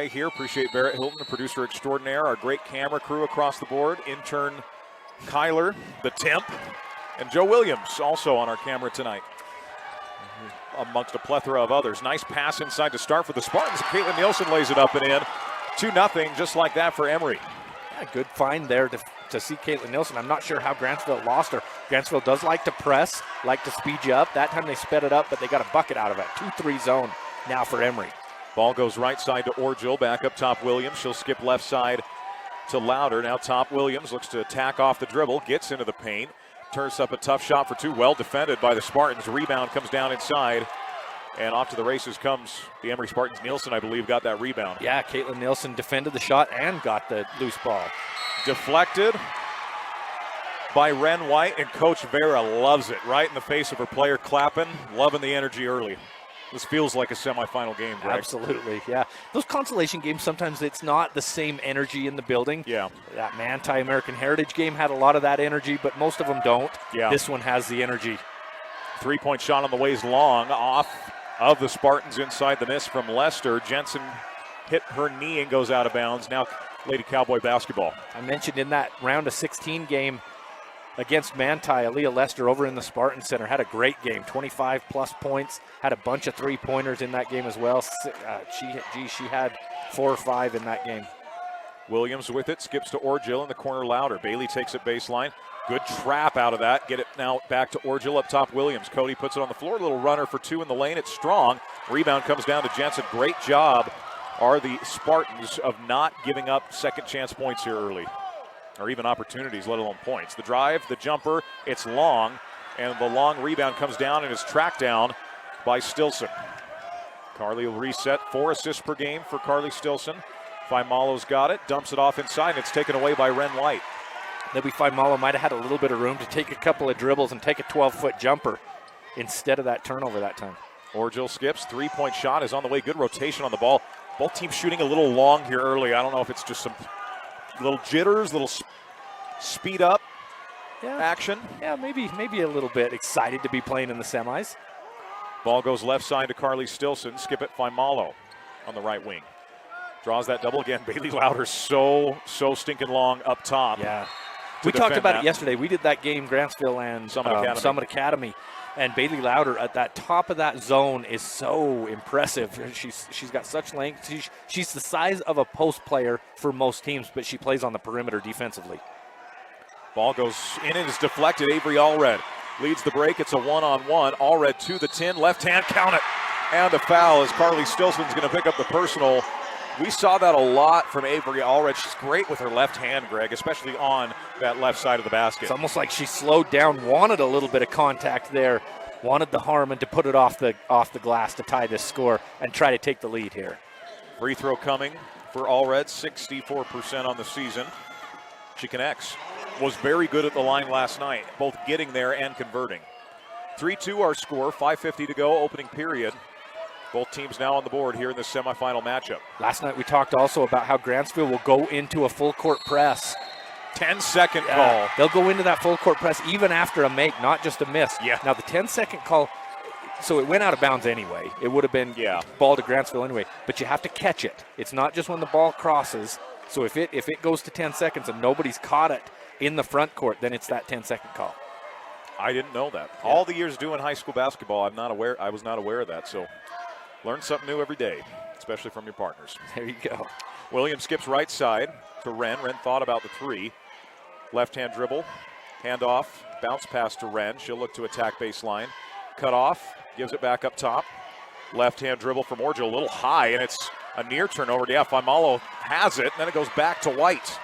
say here. Appreciate Barrett Hilton, the producer extraordinaire, our great camera crew across the board, intern Kyler, the temp, and Joe Williams also on our camera tonight, amongst a plethora of others. Nice pass inside to start for the Spartans. Caitlin Nielsen lays it up and in. 2-0, just like that for Emery. Yeah, good find there to see Caitlin Nielsen. I'm not sure how Grantsville lost her. Grantsville does like to press, like to speed you up. That time they sped it up, but they got a bucket out of it. 2-3 zone now for Emery. Ball goes right side to Orgill, back up top Williams. She'll skip left side to Louder. Now top Williams looks to attack off the dribble, gets into the paint, turns up a tough shot for two. Well defended by the Spartans. Rebound comes down inside, and off to the races comes the Emery Spartans. Nielsen, I believe, got that rebound. Yeah, Caitlin Nielsen defended the shot and got the loose ball. Deflected by Ren White, and Coach Vera loves it. Right in the face of her player, clapping, loving the energy early. This feels like a semifinal game, Greg. Absolutely, yeah. Those consolation games, sometimes it's not the same energy in the building. Yeah. That Manti American Heritage game had a lot of that energy, but most of them don't. Yeah. This one has the energy. Three-point shot on the way is long, off of the Spartans inside the miss from Lester. Jensen hit her knee and goes out of bounds. Now Lady Cowboy basketball. I mentioned in that round of 16 game against Manti, Aaliyah Lester over in the Spartan Center had a great game, 25-plus points, had a bunch of three-pointers in that game as well. She had 4 or 5 in that game. Williams with it, skips to Orgill in the corner. Louder. Bailey takes it baseline. Good trap out of that. Get it now back to Orgill up top. Williams. Cody puts it on the floor. Little runner for two in the lane. It's strong. Rebound comes down to Jensen. Great job are the Spartans of not giving up second chance points here early, or even opportunities, let alone points. The drive, the jumper, it's long, and the long rebound comes down and is tracked down by Stilson. Carly will reset. 4 assists per game for Carly Stilson. Faimalo's got it, dumps it off inside, and it's taken away by Ren White. Maybe Faimalo might have had a little bit of room to take a couple of dribbles and take a 12-foot jumper instead of that turnover that time. Orgill skips. 3-point shot is on the way. Good rotation on the ball. Both teams shooting a little long here early. I don't know if it's just some little jitters, little speed up action. Yeah, maybe a little bit excited to be playing in the semis. Ball goes left side to Carly Stilson. Skip it, Faimalo on the right wing. Draws that double again. Bailey Louder so stinking long up top. Yeah. We talked about it yesterday. We did that game, Grantsville and Summit Academy. And Bailey Louder at that top of that zone is so impressive. She's got such length. She's the size of a post player for most teams, but she plays on the perimeter defensively. Ball goes in and is deflected. Avery Allred leads the break. It's a one-on-one. Allred to the 10. Left hand, count it. And a foul as Carly Stilson's going to pick up the personal. We saw that a lot from Avery Allred. She's great with her left hand, Greg, especially on that left side of the basket. It's almost like she slowed down, wanted a little bit of contact there, wanted the Harmon to put it off the glass to tie this score and try to take the lead here. Free throw coming for Allred, 64% on the season. She connects. Was very good at the line last night, both getting there and converting. 3-2 our score, 5:50 to go, opening period. Both teams now on the board here in the semifinal matchup. Last night we talked also about how Grantsville will go into a full court press. 10-second call. They'll go into that full court press even after a make, not just a miss. Yeah. Now the 10-second call, so it went out of bounds anyway. It would have been ball to Grantsville anyway, but you have to catch it. It's not just when the ball crosses. So if it goes to 10 seconds and nobody's caught it in the front court, then it's that 10-second call. I didn't know that. Yeah. All the years doing high school basketball, I was not aware of that. So learn something new every day, especially from your partners. There you go. Williams skips right side to Wren. Wren thought about the three. Left-hand dribble, hand off, bounce pass to Wren. She'll look to attack baseline. Cut off, gives it back up top. Left-hand dribble from Orgill, a little high, and it's a near turnover. Yeah, Faimalo has it, and then it goes back to White.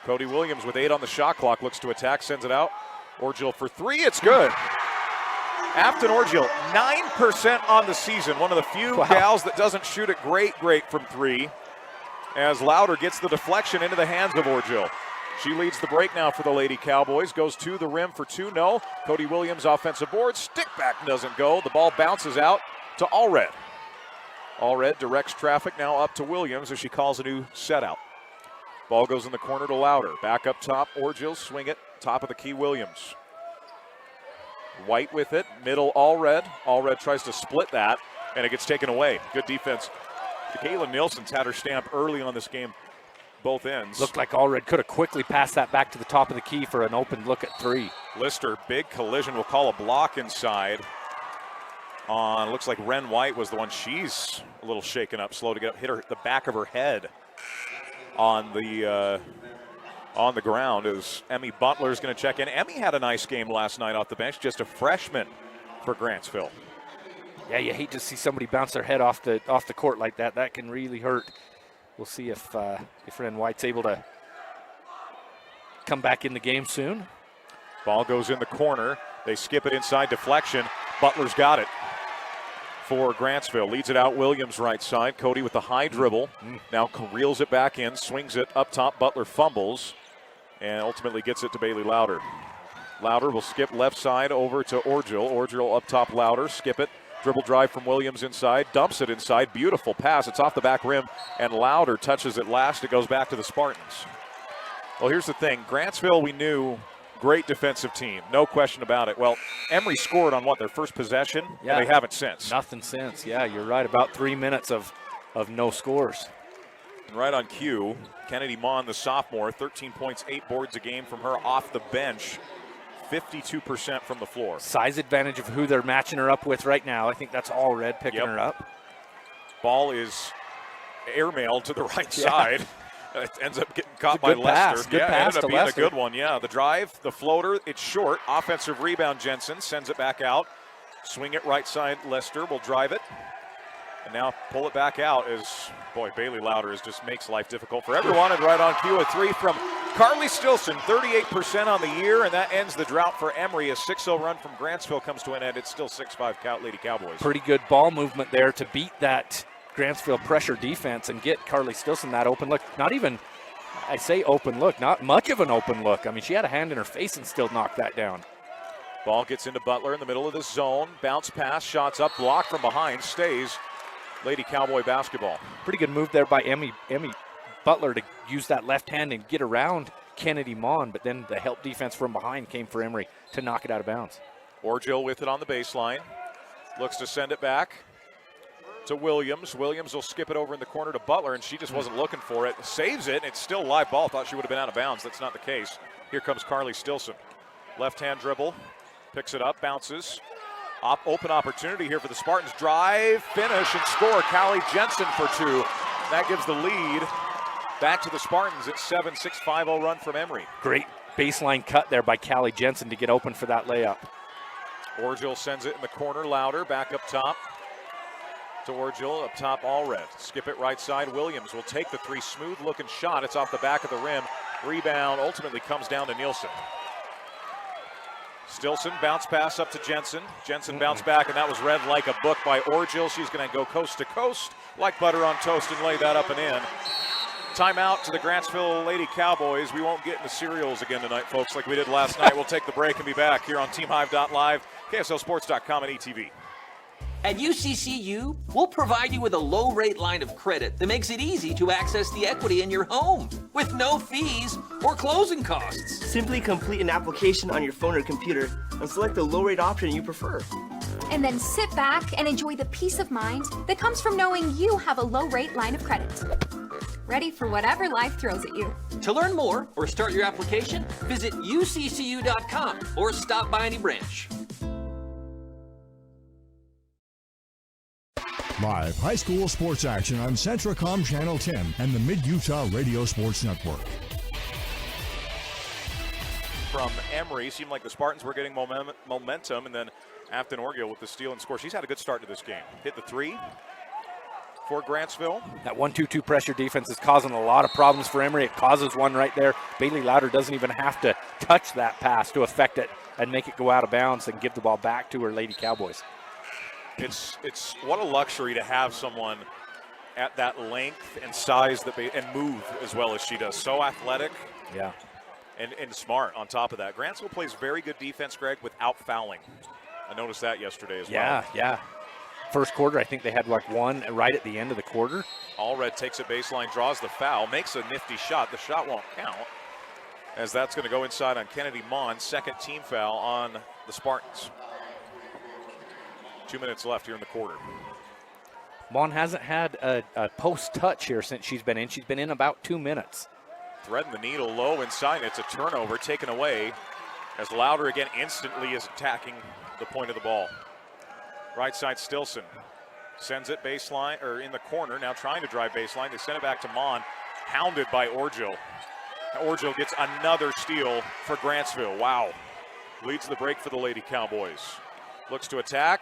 Cody Williams with 8 on the shot clock, looks to attack, sends it out. Orgill for 3, it's good. Afton Orgill, 9% on the season. One of the few gals that doesn't shoot it great from 3. As Louder gets the deflection into the hands of Orgill. She leads the break now for the Lady Cowboys. Goes to the rim for 2, no. Cody Williams offensive board. Stick back doesn't go. The ball bounces out to Allred. Allred directs traffic now up to Williams as she calls a new set out. Ball goes in the corner to Louder. Back up top, Orgill, swing it. Top of the key, Williams. White with it, middle Allred. Allred tries to split that, and it gets taken away. Good defense Kayla Nielsen's had her stamp early on this game, both ends. Looked like Allred could have quickly passed that back to the top of the key for an open look at 3. Lister, big collision. We'll call a block inside. Looks like Ren White was the one. She's a little shaken up, slow to get up. Hit her the back of her head on the ground as Emmy Butler's going to check in. Emmy had a nice game last night off the bench, just a freshman for Grantsville. Yeah, you hate to see somebody bounce their head off the court like that. That can really hurt. We'll see if Ren White's able to come back in the game soon. Ball goes in the corner. They skip it inside, deflection. Butler's got it for Grantsville. Leads it out Williams right side. Cody with the high dribble. Now reels it back in, swings it up top. Butler fumbles and ultimately gets it to Bailey Louder. Louder will skip left side over to Orgill. Orgill up top, Louder, skip it. Dribble drive from Williams inside, dumps it inside. Beautiful pass. It's off the back rim, and Louder touches it last. It goes back to the Spartans. Well, here's the thing. Grantsville, we knew, great defensive team. No question about it. Well, Emery scored on, their first possession? Yeah. And they haven't since. Nothing since. Yeah, you're right. About 3 minutes of no scores. And right on cue, Kennedy Mon, the sophomore, 13 points, 8 boards a game from her off the bench. 52% from the floor. Size advantage of who they're matching her up with right now. I think that's all Red picking her up. Ball is airmailed to the right side. It ends up getting caught by Lester. Good pass ended up to being Lester. A good one, yeah. The drive, the floater, it's short. Offensive rebound, Jensen sends it back out. Swing it right side, Lester will drive it. And now pull it back out as, Bailey Louder just makes life difficult for everyone. And right on cue, a 3 from Carly Stilson, 38% on the year, and that ends the drought for Emery. A 6-0 run from Grantsville comes to an end. It's still 6-5 Lady Cowboys. Pretty good ball movement there to beat that Grantsville pressure defense and get Carly Stilson that open look. Not even, I say open look, not much of an open look. I mean, she had a hand in her face and still knocked that down. Ball gets into Butler in the middle of the zone. Bounce pass, shots up, blocked from behind, stays. Lady Cowboy basketball. Pretty good move there by Emmy Butler to use that left hand and get around Kennedy Mon, but then the help defense from behind came for Emery to knock it out of bounds. Orgill with it on the baseline. Looks to send it back to Williams. Williams will skip it over in the corner to Butler, and she just wasn't looking for it. Saves it, and it's still live ball. Thought she would have been out of bounds. That's not the case. Here comes Carly Stilson. Left-hand dribble. Picks it up, bounces. Open opportunity here for the Spartans. Drive, finish, and score. Callie Jensen for 2. That gives the lead back to the Spartans at 7, 6-5-0 run from Emery. Great baseline cut there by Callie Jensen to get open for that layup. Orgill sends it in the corner. Louder, back up top to Orgill. Up top, Allred. Skip it right side. Williams will take the 3. Smooth-looking shot. It's off the back of the rim. Rebound ultimately comes down to Nielsen. Stilson, bounce pass up to Jensen. Jensen bounced back, and that was read like a book by Orgill. She's going to go coast to coast like butter on toast and lay that up and in. Timeout to the Grantsville Lady Cowboys. We won't get into cereals again tonight, folks, like we did last night. We'll take the break and be back here on TeamHive.live, KSLSports.com, and ETV. At UCCU, we'll provide you with a low-rate line of credit that makes it easy to access the equity in your home with no fees or closing costs. Simply complete an application on your phone or computer and select the low-rate option you prefer. And then sit back and enjoy the peace of mind that comes from knowing you have a low-rate line of credit. Ready for whatever life throws at you. To learn more or start your application, visit uccu.com or stop by any branch. Live high school sports action on Centracom Channel 10 and the Mid-Utah Radio Sports Network. From Emery, seemed like the Spartans were getting momentum, and then Afton Orgill with the steal and score. She's had a good start to this game. Hit the 3 for Grantsville. That 1-2-2 pressure defense is causing a lot of problems for Emery. It causes one right there. Bailey Louder doesn't even have to touch that pass to affect it and make it go out of bounds and give the ball back to her Lady Cowboys. It's what a luxury to have someone at that length and size and move as well as she does. So athletic, yeah, and smart on top of that. Grantsville plays very good defense, Greg, without fouling. I noticed that yesterday as well. Yeah. First quarter, I think they had like one right at the end of the quarter. Allred takes a baseline, draws the foul, makes a nifty shot. The shot won't count, as that's going to go inside on Kennedy Mon. Second team foul on the Spartans. 2 minutes left here in the quarter. Mon hasn't had a post touch here since she's been in. She's been in about 2 minutes. Threading the needle low inside. It's a turnover taken away as Louder again instantly is attacking the point of the ball. Right side Stilson sends it baseline, or in the corner, now trying to drive baseline. They send it back to Mon, hounded by Orgill. Orgill gets another steal for Grantsville. Wow. Leads the break for the Lady Cowboys. Looks to attack,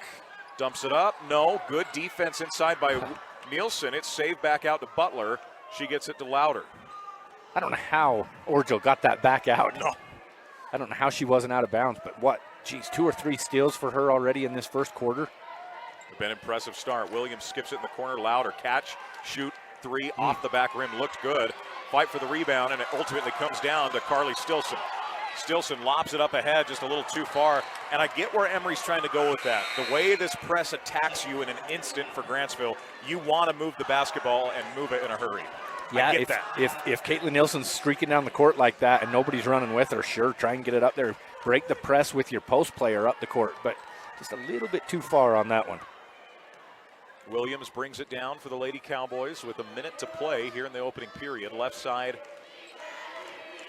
dumps it up. No, good defense inside by Nielsen. It's saved back out to Butler. She gets it to Louder. I don't know how Orgill got that back out. No. I don't know how she wasn't out of bounds, but what? Geez, 2 or 3 steals for her already in this first quarter. Been an impressive start. Williams skips it in the corner. Louder catch, shoot, 3 off the back rim. Looked good. Fight for the rebound, and it ultimately comes down to Carly Stilson. Stilson lobs it up ahead just a little too far, and I get where Emery's trying to go with that. The way this press attacks you in an instant for Grantsville, you want to move the basketball and move it in a hurry. Yeah, if Caitlin Nielsen's streaking down the court like that and nobody's running with her, sure, try and get it up there. Break the press with your post player up the court, but just a little bit too far on that one. Williams brings it down for the Lady Cowboys with a minute to play here in the opening period. Left side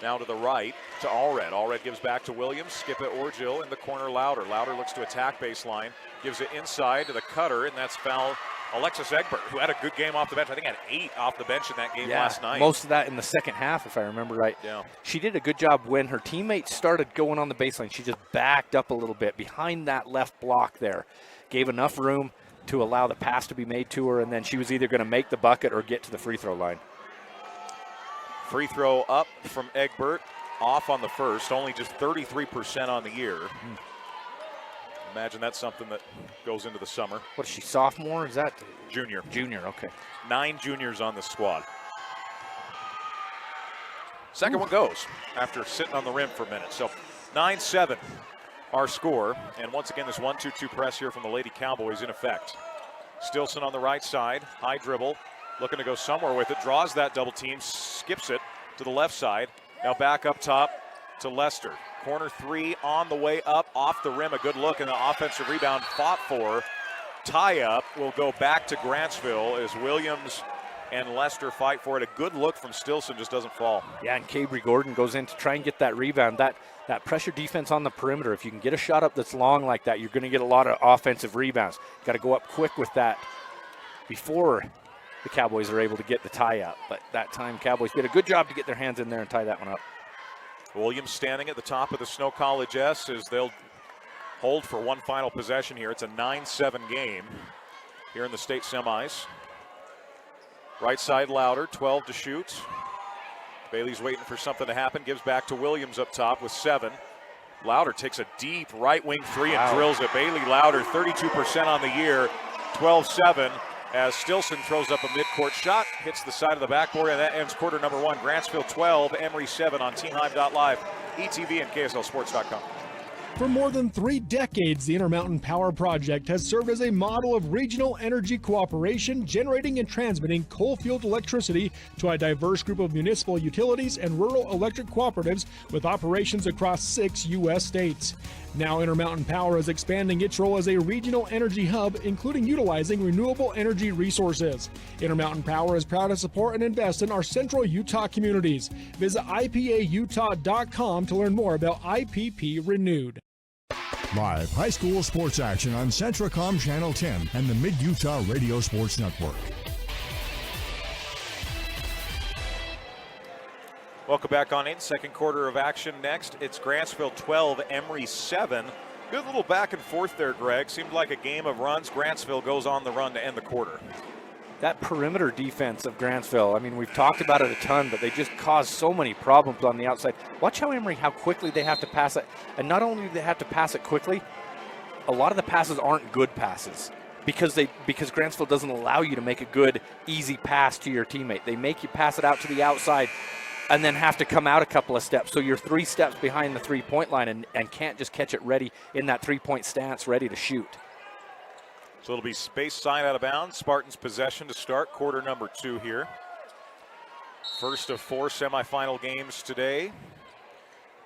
now to the right to Allred. Allred gives back to Williams. Skip it Orgill in the corner. Louder. Louder looks to attack baseline. Gives it inside to the cutter, and that's foul Alexis Egbert, who had a good game off the bench. I think had 8 off the bench in that game last night. Most of that in the second half, if I remember right. Yeah. She did a good job when her teammates started going on the baseline. She just backed up a little bit behind that left block there. Gave enough room to allow the pass to be made to her, and then she was either going to make the bucket or get to the free throw line. Free throw up from Egbert, off on the first, only just 33% on the year. Imagine that's something that goes into the summer. What is she, sophomore? Is that? Junior. Junior, okay. 9 juniors on the squad. Second one goes after sitting on the rim for a minute. So 9-7 our score. And once again, this 1-2-2 press here from the Lady Cowboys in effect. Stilson on the right side, high dribble, looking to go somewhere with it, draws that double team, skips it to the left side. Now back up top to Lester. Corner 3 on the way up, off the rim, a good look, and the offensive rebound fought for. Tie-up will go back to Grantsville as Williams and Lester fight for it. A good look from Stilson, just doesn't fall. Yeah, and Cabry Gordon goes in to try and get that rebound. That pressure defense on the perimeter, if you can get a shot up that's long like that, you're going to get a lot of offensive rebounds. Got to go up quick with that before the Cowboys are able to get the tie-up. But that time, Cowboys did a good job to get their hands in there and tie that one up. Williams standing at the top of the Snow College S as they'll hold for one final possession here. It's a 9-7 game here in the state semis. Right side Louder, 12 to shoot. Bailey's waiting for something to happen, gives back to Williams up top with 7. Louder takes a deep right wing 3 and drills it. Bailey Louder, 32% on the year, 12-7. As Stilson throws up a midcourt shot, hits the side of the backboard, and that ends quarter number 1. Grantsville 12, Emery 7 on TeamHive.live, ETV, and KSLSports.com. For more than 3 decades, the Intermountain Power Project has served as a model of regional energy cooperation, generating and transmitting coal-fueled electricity to a diverse group of municipal utilities and rural electric cooperatives with operations across 6 U.S. states. Now Intermountain Power is expanding its role as a regional energy hub, including utilizing renewable energy resources. Intermountain Power is proud to support and invest in our central Utah communities. Visit IPAUtah.com to learn more about IPP Renewed. Live high school sports action on Centracom Channel 10 and the Mid-Utah Radio Sports Network. Welcome back on in. Second quarter of action next. It's Grantsville 12, Emery 7. Good little back and forth there, Greg. Seemed like a game of runs. Grantsville goes on the run to end the quarter. That perimeter defense of Grantsville, I mean, we've talked about it a ton, but they just cause so many problems on the outside. Watch how Emery, how quickly they have to pass it. And not only do they have to pass it quickly, a lot of the passes aren't good passes because Grantsville doesn't allow you to make a good, easy pass to your teammate. They make you pass it out to the outside and then have to come out a couple of steps. So you're 3 steps behind the three-point line and can't just catch it ready in that three-point stance, ready to shoot. So it'll be space side out of bounds. Spartans possession to start quarter number 2 here. First of 4 semifinal games today.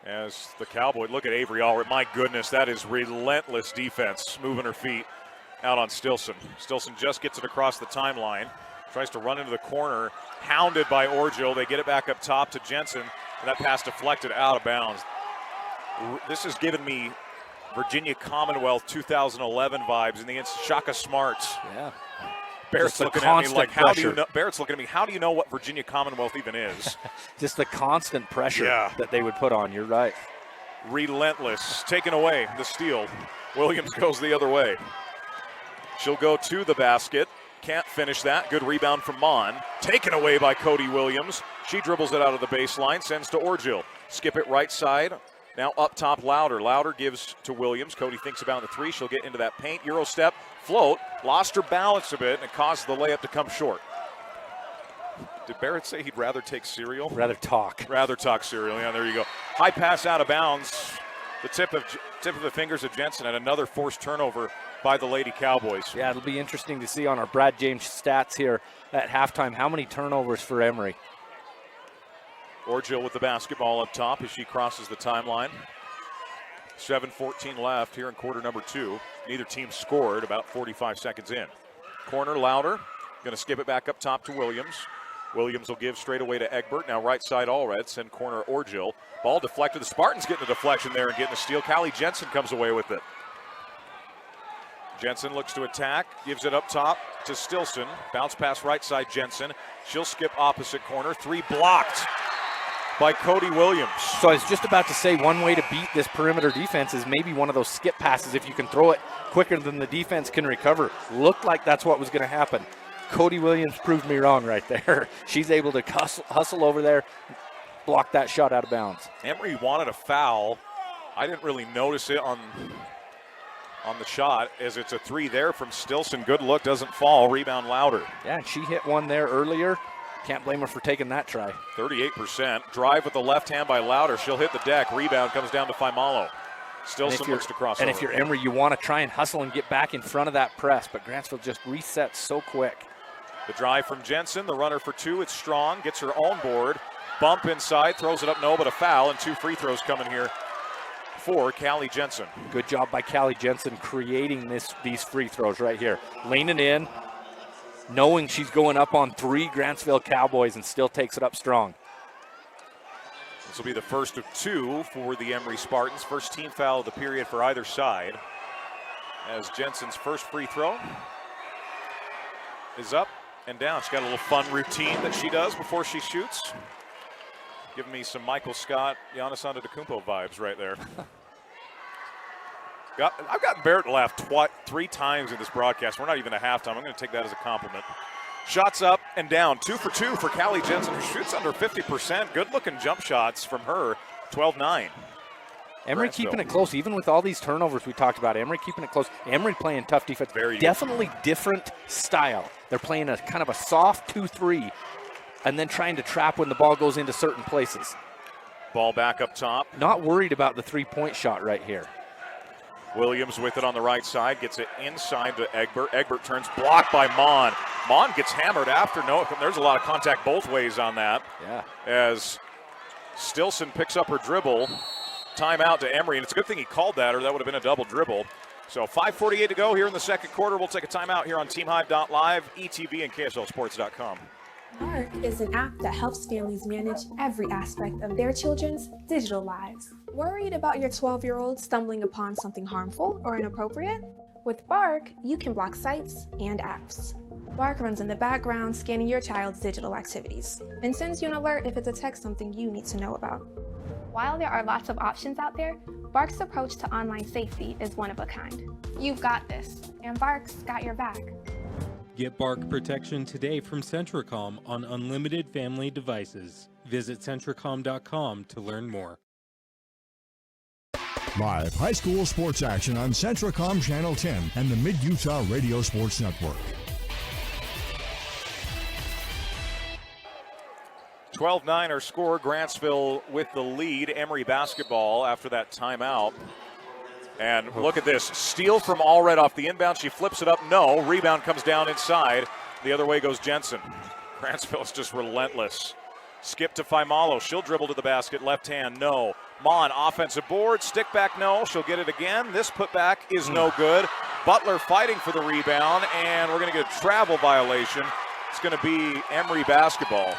As the Cowboy, look at Avery Allred. My goodness, that is relentless defense, moving her feet. out on Stilson. Stilson just gets it across the timeline. Tries to run into the corner. Hounded by Orgill. They get it back up top to Jensen. And that pass deflected out of bounds. This has given me Virginia Commonwealth 2011 vibes in the Shaka Smarts. Yeah. Barrett's looking at me like, how do you know? Barrett's looking at me. How do you know what Virginia Commonwealth even is? Just the constant pressure that they would put on. You're right. Relentless. Taken away the steal. Williams goes the other way. She'll go to the basket. Can't finish that. Good rebound from Mon. Taken away by Cody Williams. She dribbles it out of the baseline. Sends to Orgill. Skip it right side. Now up top, Louder. Louder gives to Williams. Cody thinks about the three. She'll get into that paint. Euro step. Float. Lost her balance a bit, and it caused the layup to come short. Did Barrett say he'd rather take cereal? Rather talk. Rather talk cereal. Yeah, there you go. High pass out of bounds. The tip of the fingers of Jensen, and another forced turnover by the Lady Cowboys. Yeah, it'll be interesting to see on our Brad James stats here at halftime how many turnovers for Emery. Orgill with the basketball up top as she crosses the timeline. 7:14 left here in quarter number 2. Neither team scored, about 45 seconds in. Corner, Louder. Going to skip it back up top to Williams. Williams will give straight away to Egbert. Now right side Allred. Send corner Orgill. Ball deflected. The Spartans getting a deflection there and getting a steal. Callie Jensen comes away with it. Jensen looks to attack. Gives it up top to Stilson. Bounce pass right side Jensen. She'll skip opposite corner. Three blocked by Cody Williams. So I was just about to say one way to beat this perimeter defense is maybe one of those skip passes if you can throw it quicker than the defense can recover. Looked like that's what was going to happen. Cody Williams proved me wrong right there. She's able to hustle over there, block that shot out of bounds. Emery wanted a foul. I didn't really notice it on the shot as it's a three there from Stilson. Good look, doesn't fall. Rebound Louder. Yeah, and she hit one there earlier. Can't blame her for taking that try. 38%. Drive with the left hand by Louder. She'll hit the deck. Rebound comes down to Faimalo. Stilson looks to cross and over. If you're Emery, you want to try and hustle and get back in front of that press, but Grantsville just resets so quick. The drive from Jensen, the runner for two. It's strong, gets her own board. Bump inside, throws it up, no, but a foul, and 2 free throws coming here for Callie Jensen. Good job by Callie Jensen creating these free throws right here. Leaning in, knowing she's going up on 3 Grantsville Cowboys, and still takes it up strong. This will be the first of 2 for the Emery Spartans. First team foul of the period for either side. As Jensen's first free throw is up and down. She's got a little fun routine that she does before she shoots. Giving me some Michael Scott, Giannis Antetokounmpo vibes right there. I've gotten Barrett to laugh 3 times in this broadcast. We're not even at halftime. I'm going to take that as a compliment. Shots up and down. 2 for 2 for Callie Jensen, who shoots under 50%. Good-looking jump shots from her. 12-9. Emery keeping it close, even with all these turnovers we talked about. Emery keeping it close. Emery playing tough defense. Definitely different style. They're playing a kind of a soft 2-3 and then trying to trap when the ball goes into certain places. Ball back up top. Not worried about the 3-point shot right here. Williams with it on the right side, gets it inside to Egbert. Egbert turns, blocked by Mon. Mon gets hammered after. No, there's a lot of contact both ways on that. Yeah. As Stilson picks up her dribble. Timeout to Emery, and it's a good thing he called that, or that would have been a double dribble. So 5:48 to go here in the second quarter. We'll take a timeout here on TeamHive.live, ETV, and KSLSports.com. Bark is an app that helps families manage every aspect of their children's digital lives. Worried about your 12-year-old stumbling upon something harmful or inappropriate? With Bark, you can block sites and apps. Bark runs in the background, scanning your child's digital activities, and sends you an alert if it detects something you need to know about. While there are lots of options out there, Bark's approach to online safety is one of a kind. You've got this, and Bark's got your back. Get Bark protection today from Centricom on unlimited family devices. Visit Centricom.com to learn more. Live high school sports action on Centricom Channel 10 and the Mid-Utah Radio Sports Network. 12-9 our score. Grantsville with the lead. Emery basketball after that timeout. And look at this. Steal from Allred off the inbound. She flips it up. No. Rebound comes down inside. The other way goes Jensen. Grantsville is just relentless. Skip to Faimalo. She'll dribble to the basket. Left hand. No. Mon, offensive board. Stick back. No. She'll get it again. This putback is no good. Butler fighting for the rebound, and we're going to get a travel violation. It's going to be Emery basketball.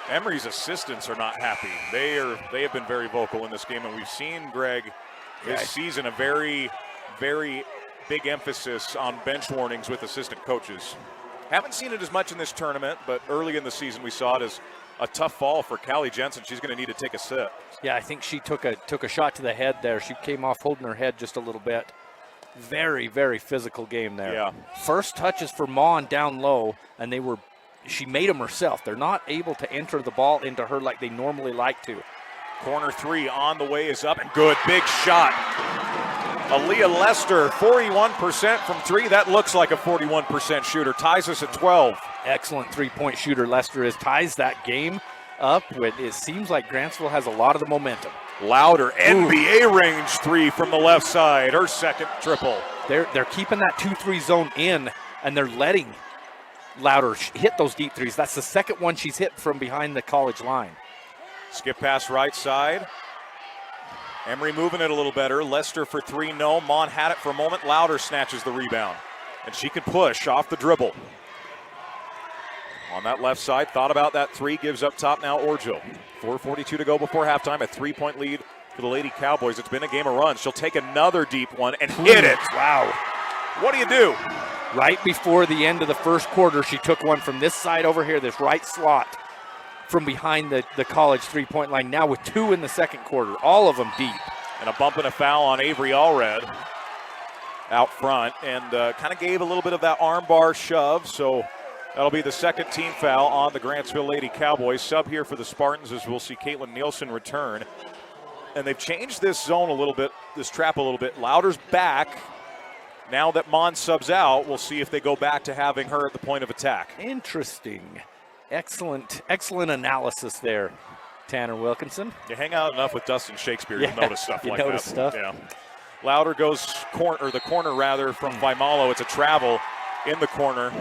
Emery's assistants are not happy. They have been very vocal in this game, and we've seen, Greg, this season a very, very big emphasis on bench warnings with assistant coaches. Haven't seen it as much in this tournament, but early in the season we saw it as a tough fall for Callie Jensen. She's going to need to take a sit. Yeah, I think she took a shot to the head there. She came off holding her head just a little bit. Very, very physical game there. Yeah. First touches for Mon down low, and she made them herself. They're not able to enter the ball into her like they normally like to. Corner three on the way is up, and good, big shot. Aaliyah Lester, 41% from three. That looks like a 41% shooter. Ties us at 12. Excellent three-point shooter Lester ties that game up. It seems like Grantsville has a lot of the momentum. Louder, NBA range three from the left side. Her second triple. They're keeping that 2-3 zone in, and they're letting Louder hit those deep threes. That's the second one she's hit from behind the college line. Skip pass right side. Emery moving it a little better. Lester for three, no. Mon had it for a moment. Louder snatches the rebound. And she can push off the dribble. On that left side, thought about that three, gives up top now Orjo. 4:42 to go before halftime, a 3-point lead for the Lady Cowboys. It's been a game of runs. She'll take another deep one and hit it. Wow. What do you do? Right before the end of the first quarter, she took one from this side over here, this right slot, from behind the college three-point line, now with two in the second quarter, all of them deep. And a bump and a foul on Avery Allred out front, and kind of gave a little bit of that arm bar shove, so that'll be the second team foul on the Grantsville Lady Cowboys. Sub here for the Spartans as we'll see Caitlin Nielsen return. And they've changed this zone a little bit, this trap a little bit. Louder's back. Now that Mon subs out, we'll see if they go back to having her at the point of attack. Interesting. Excellent analysis there, Tanner Wilkinson. You hang out enough with Dustin Shakespeare, you'll notice stuff like that. You notice stuff. Yeah. Louder goes the corner from Vaimalo. It's a travel in the corner.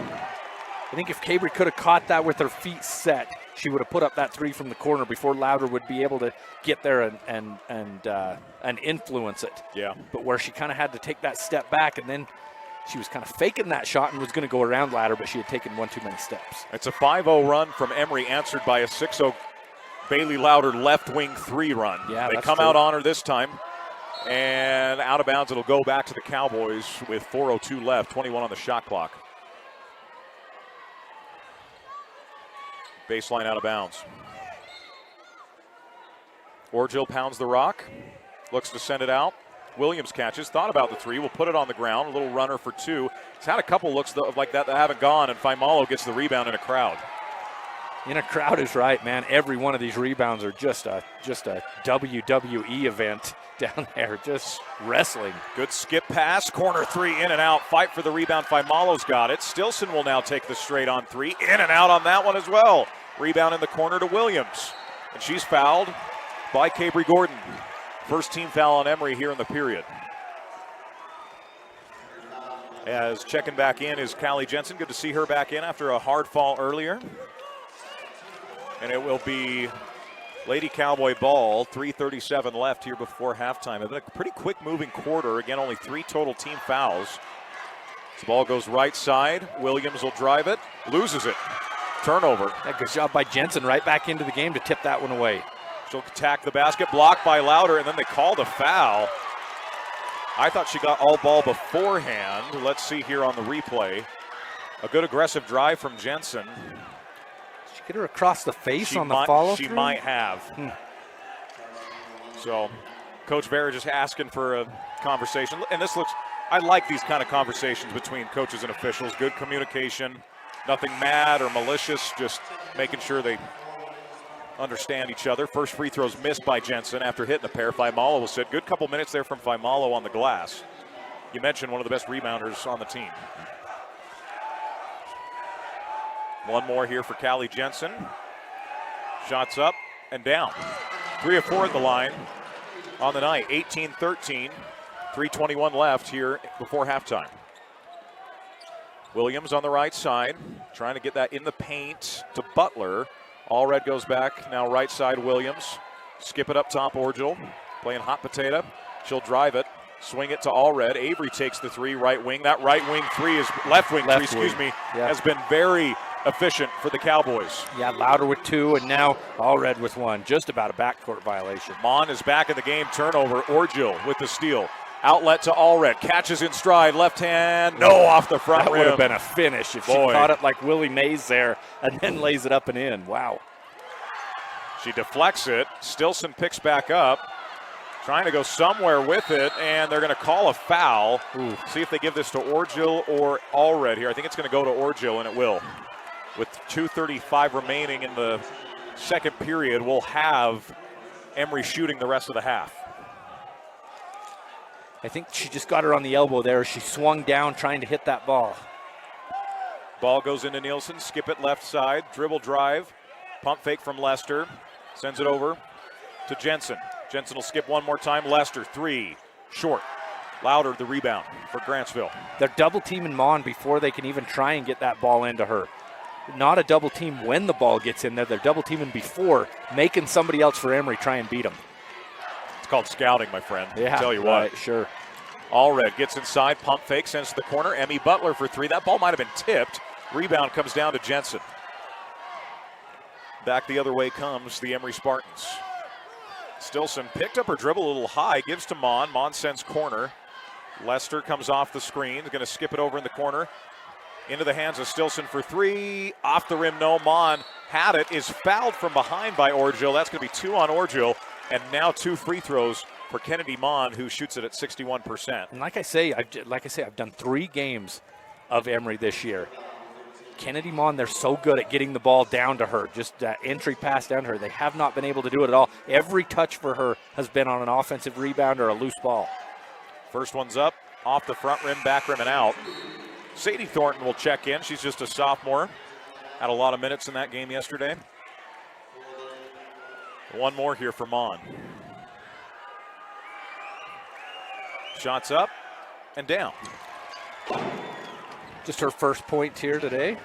I think if Cabry could have caught that with her feet set, she would have put up that three from the corner before Louder would be able to get there and influence it. Yeah. But where she kind of had to take that step back, and then she was kind of faking that shot and was going to go around Louder, but she had taken one too many steps. It's a 5-0 run from Emery, answered by a 6-0 Bailey Louder left wing three run. Yeah, they come out on her this time, and out of bounds. It'll go back to the Cowboys with 4:02 left, 21 on the shot clock. Baseline out of bounds. Orgill pounds the rock, looks to send it out. Williams catches, thought about the three, will put it on the ground. A little runner for two. He's had a couple looks like that haven't gone, and Faimalo gets the rebound in a crowd. In a crowd is right, man. Every one of these rebounds are just a WWE event down there, just wrestling. Good skip pass, corner three, in and out. Fight for the rebound. Faimalo's got it. Stilson will now take the straight on three. In and out on that one as well. Rebound in the corner to Williams. And she's fouled by Cabry Gordon. First team foul on Emery here in the period. As checking back in is Callie Jensen. Good to see her back in after a hard fall earlier. And it will be Lady Cowboy ball. 3:37 left here before halftime. It's been a pretty quick moving quarter. Again, only 3 total team fouls. The ball goes right side. Williams will drive it. Loses it. Turnover. Yeah, good job by Jensen, right back into the game to tip that one away. She'll attack the basket, blocked by Louder, and then they call the foul. I thought she got all ball beforehand. Let's see here on the replay. A good aggressive drive from Jensen. Did she get her across the face on the follow-through? She might have. So, Coach Vera just asking for a conversation. And this looks, I like these kind of conversations between coaches and officials. Good communication. Nothing mad or malicious, just making sure they understand each other. First free throw's missed by Jensen after hitting a pair. Faimalo will sit. Good couple minutes there from Faimalo on the glass. You mentioned one of the best rebounders on the team. One more here for Callie Jensen. Shots up and down. 3 of 4 at the line on the night. 18-13. 3:21 left here before halftime. Williams on the right side, trying to get that in the paint to Butler. Allred goes back, now right side Williams. Skip it up top, Orgill, playing hot potato. She'll drive it, Swing it to Allred. Avery takes the three, right wing. That right wing three is left wing three, has been very efficient for the Cowboys. Yeah, Lauder with 2, and now Allred with 1. Just about a backcourt violation. Mon is back in the game. Turnover. Orgil with the steal. Outlet to Allred. Catches in stride. Left hand. No, off the front rim. That would have been a finish if she caught it like Willie Mays there and then lays it up and in. Wow. She deflects it. Stilson picks back up. Trying to go somewhere with it, and they're going to call a foul. Ooh. See if they give this to Orgil or Allred here. I think it's going to go to Orgil, and it will. With 2:35 remaining in the second period, we'll have Emery shooting the rest of the half. I think she just got her on the elbow there. She swung down trying to hit that ball. Ball goes into Nielsen. Skip it left side. Dribble drive. Pump fake from Lester. Sends it over to Jensen. Jensen will skip one more time. Lester, 3, short. Lauder, the rebound for Grantsville. They're double teaming Mon before they can even try and get that ball into her. Not a double team when the ball gets in there. They're double teaming before, making somebody else for Emery try and beat them. It's called scouting, my friend. Yeah, I'll tell you right, what. Sure. Allred gets inside, pump fake, sends to the corner. Emmy Butler for 3. That ball might have been tipped. Rebound comes down to Jensen. Back the other way comes the Emery Spartans. Stilson picked up her dribble a little high, gives to Mon. Mon sends corner. Lester comes off the screen, going to skip it over in the corner. Into the hands of Stilson for 3. Off the rim, no. Mon had it, is fouled from behind by Orgil. That's going to be 2 on Orgil, and now 2 free throws for Kennedy Mon, who shoots it at 61%. And like I say, I've done 3 games of Emery this year. Kennedy Mon, they're so good at getting the ball down to her, just that entry pass down to her. They have not been able to do it at all. Every touch for her has been on an offensive rebound or a loose ball. First one's up, off the front rim, back rim, and out. Sadie Thornton will check in. She's just a sophomore. Had a lot of minutes in that game yesterday. One more here for Mon. Shots up and down. Just her first point here today.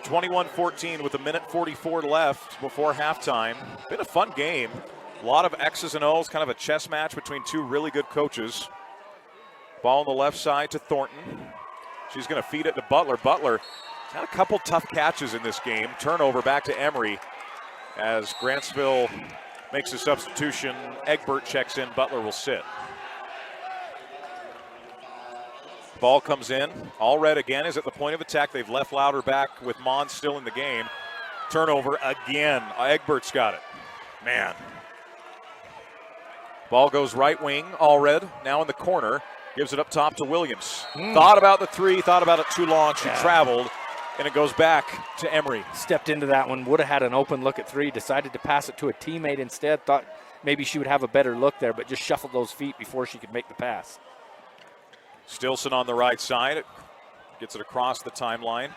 21-14 with 1:44 left before halftime. Been a fun game. A lot of X's and O's, kind of a chess match between 2 really good coaches. Ball on the left side to Thornton. She's going to feed it to Butler. Butler had a couple tough catches in this game. Turnover back to Emery as Grantsville makes a substitution. Egbert checks in. Butler will sit. Ball comes in. Allred again is at the point of attack. They've left Lauder back with Mon still in the game. Turnover again. Egbert's got it. Man. Ball goes right wing. Allred now in the corner. Gives it up top to Williams. Thought about the 3, thought about it too long. She traveled, and it goes back to Emery. Stepped into that one, would have had an open look at 3, decided to pass it to a teammate instead. Thought maybe she would have a better look there, but just shuffled those feet before she could make the pass. Stilson on the right side. Gets it across the timeline.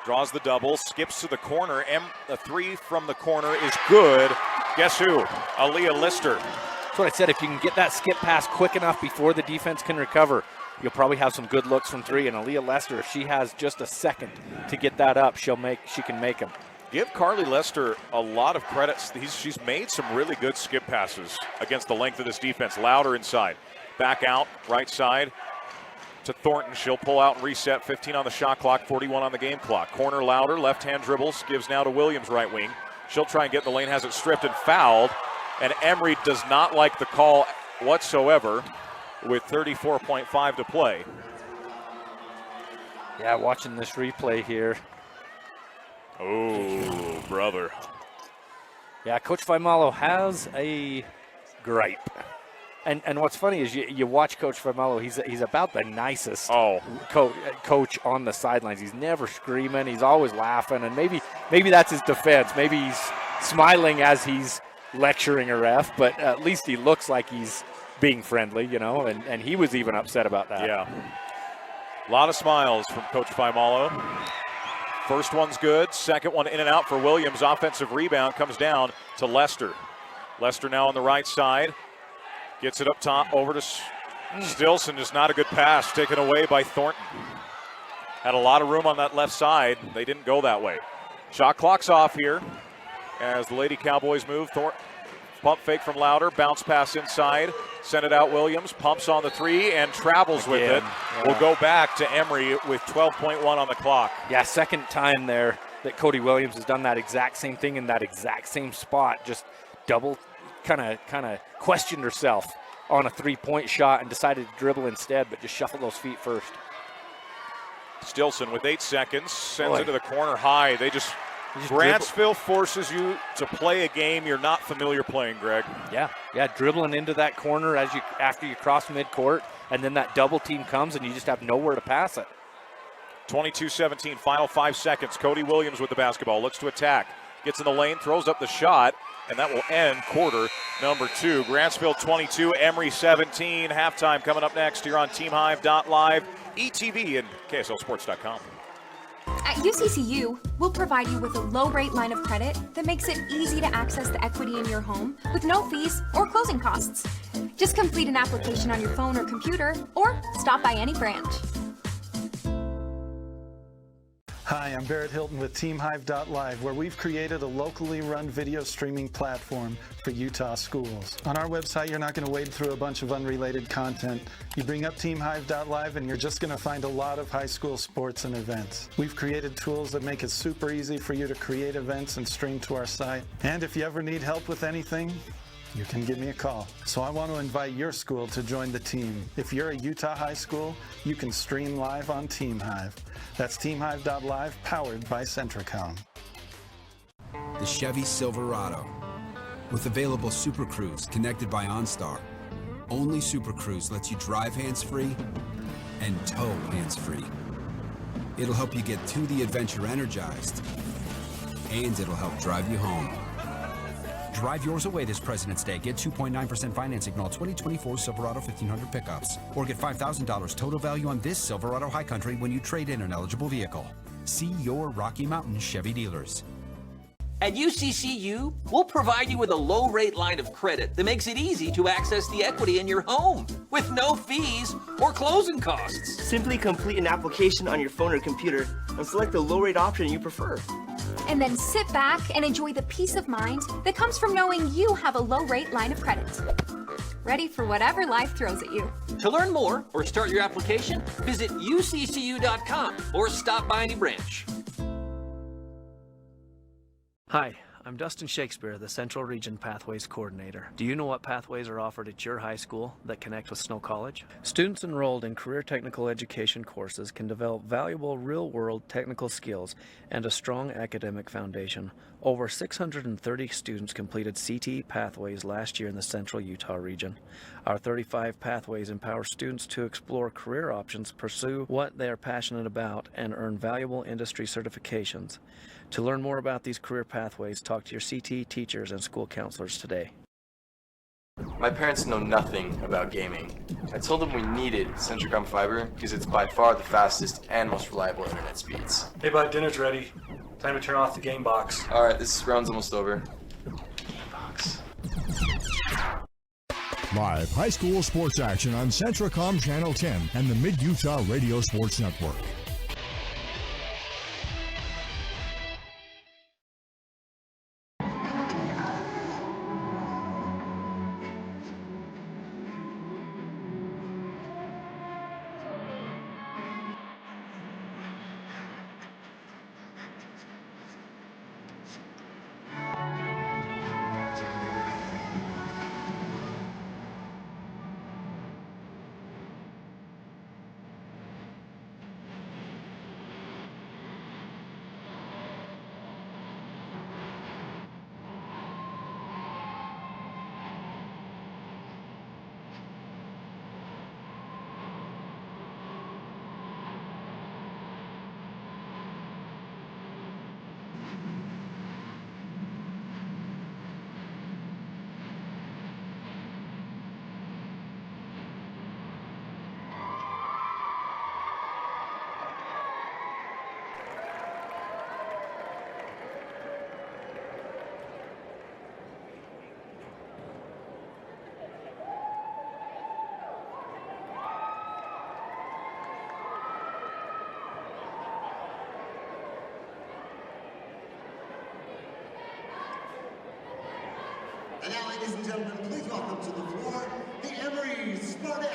Draws the double, skips to the corner. The 3 from the corner is good. Guess who? Aaliyah Lister. That's what I said. If you can get that skip pass quick enough before the defense can recover, you'll probably have some good looks from 3. And Aaliyah Lester, if she has just a second to get that up, she can make them. Give Carly Lester a lot of credit. She's made some really good skip passes against the length of this defense. Lauder inside. Back out, right side to Thornton. She'll pull out and reset. 15 on the shot clock, 41 on the game clock. Corner Lauder, left-hand dribbles, gives now to Williams, right wing. She'll try and get in the lane, has it stripped and fouled. And Emery does not like the call whatsoever with 34.5 to play. Yeah, watching this replay here. Oh, brother. Yeah, Coach Faimalo has a gripe. And what's funny is you watch Coach Faimalo, he's about the nicest coach on the sidelines. He's never screaming. He's always laughing. And maybe that's his defense. Maybe he's smiling as he's lecturing a ref, but at least he looks like he's being friendly, and he was even upset about that. Yeah. A lot of smiles from Coach Faimalo. First one's good. Second one in and out for Williams. Offensive rebound comes down to Lester. Lester now on the right side. Gets it up top over to Stilson. Just not a good pass taken away by Thornton. Had a lot of room on that left side. They didn't go that way. Shot clock's off here as the Lady Cowboys move. Pump fake from Lauder. Bounce pass inside. Sent it out Williams, pumps on the three and travels with it. Yeah. We'll go back to Emery with 12.1 on the clock. Yeah, second time there that Cody Williams has done that exact same thing in that exact same spot. Just double kind of questioned herself on a three-point shot and decided to dribble instead, but just shuffle those feet first. Stilson with 8 seconds, sends it to the corner high. Grantsville forces you to play a game you're not familiar playing, Greg. Yeah, dribbling into that corner after you cross midcourt, and then that double team comes and you just have nowhere to pass it. 22-17, final 5 seconds. Cody Williams with the basketball, looks to attack. Gets in the lane, throws up the shot, and that will end quarter number 2. Grantsville 22, Emery 17. Halftime coming up next here on TeamHive.live, ETV, and KSLSports.com. At UCCU, we'll provide you with a low-rate line of credit that makes it easy to access the equity in your home with no fees or closing costs. Just complete an application on your phone or computer, or stop by any branch. Hi, I'm Barrett Hilton with TeamHive.live, where we've created a locally run video streaming platform for Utah schools. On our website, you're not going to wade through a bunch of unrelated content. You bring up TeamHive.live and you're just going to find a lot of high school sports and events. We've created tools that make it super easy for you to create events and stream to our site. And if you ever need help with anything, you can give me a call. So I want to invite your school to join the team. If you're a Utah high school, you can stream live on TeamHive. That's TeamHive.live, powered by Centricom. The Chevy Silverado. With available Super Cruise connected by OnStar. Only Super Cruise lets you drive hands-free and tow hands-free. It'll help you get to the adventure energized, and it'll help drive you home. Drive yours away this President's Day. Get 2.9% financing on all 2024 Silverado 1500 pickups. Or get $5,000 total value on this Silverado High Country when you trade in an eligible vehicle. See your Rocky Mountain Chevy dealers. At UCCU, we'll provide you with a low-rate line of credit that makes it easy to access the equity in your home with no fees or closing costs. Simply complete an application on your phone or computer and select the low-rate option you prefer. And then sit back and enjoy the peace of mind that comes from knowing you have a low-rate line of credit. Ready for whatever life throws at you. To learn more or start your application, visit uccu.com or stop by any branch. Hi, I'm Dustin Shakespeare, the Central Region Pathways Coordinator. Do you know what pathways are offered at your high school that connect with Snow College? Students enrolled in career technical education courses can develop valuable real-world technical skills and a strong academic foundation. Over 630 students completed CTE pathways last year in the Central Utah region. Our 35 pathways empower students to explore career options, pursue what they are passionate about, and earn valuable industry certifications. To learn more about these career pathways, talk to your CTE teachers and school counselors today. My parents know nothing about gaming. I told them we needed Centricom Fiber because it's by far the fastest and most reliable internet speeds. Hey bud, dinner's ready. Time to turn off the game box. Alright, this round's almost over. Live high school sports action on Centricom Channel 10 and the Mid-Utah Radio Sports Network. And now, ladies and gentlemen, please welcome to the floor the Emery Spartans.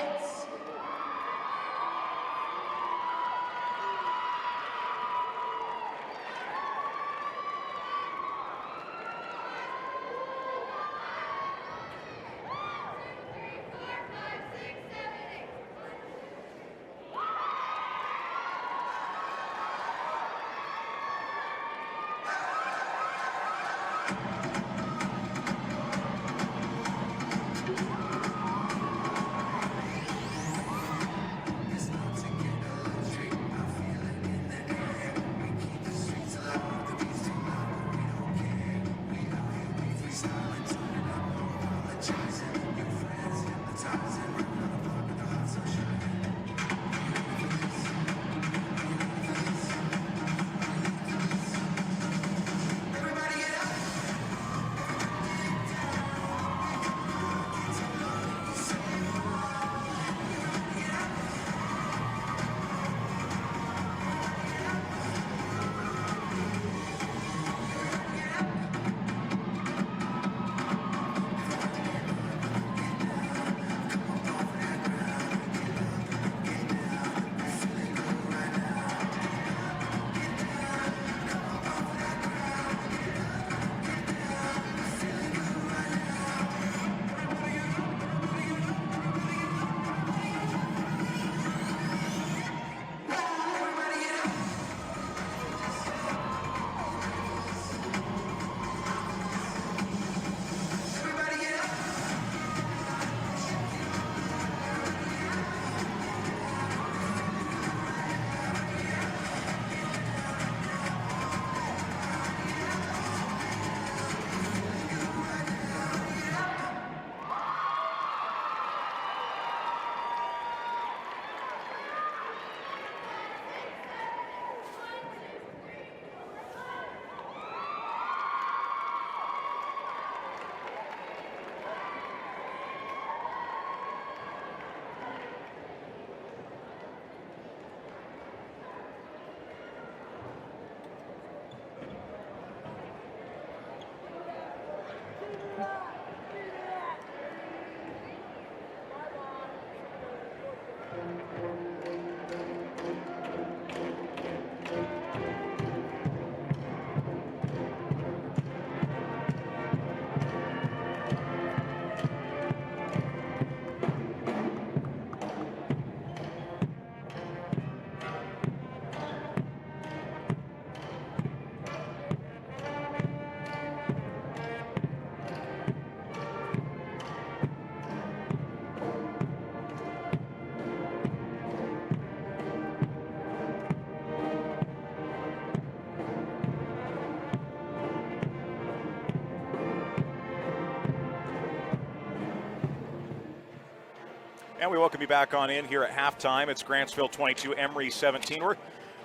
And we welcome you back on in here at halftime. It's Grantsville 22, Emery 17.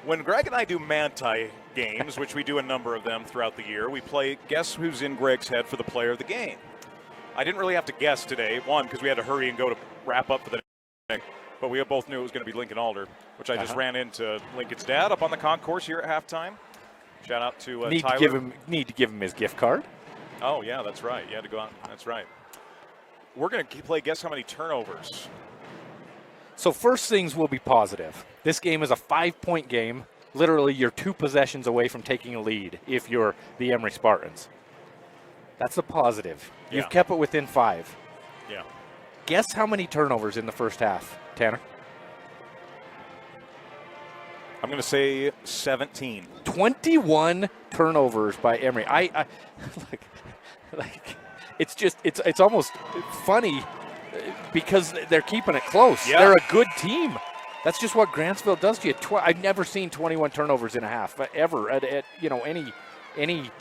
When Greg and I do Manti games, which we do a number of them throughout the year, we play Guess Who's in Greg's Head for the player of the game. I didn't really have to guess today, one, because we had to hurry and go to wrap up for the day, but we both knew it was going to be Lincoln Alder, which I just ran into Lincoln's dad up on the concourse here at halftime. Shout out to Tyler. Need to give him his gift card. Oh, yeah, that's right. You had to go out. That's right. We're going to play Guess How Many Turnovers. So first things will be positive. This game is a 5-point game. Literally, you're 2 possessions away from taking a lead if you're the Emery Spartans. That's a positive. Yeah. You've kept it within 5. Yeah. Guess how many turnovers in the first half, Tanner? I'm going to say 17. 21 turnovers by Emery. I it's almost funny because they're keeping it close. Yeah. They're a good team. That's just what Grantsville does to you. I've never seen 21 turnovers in a half ever at any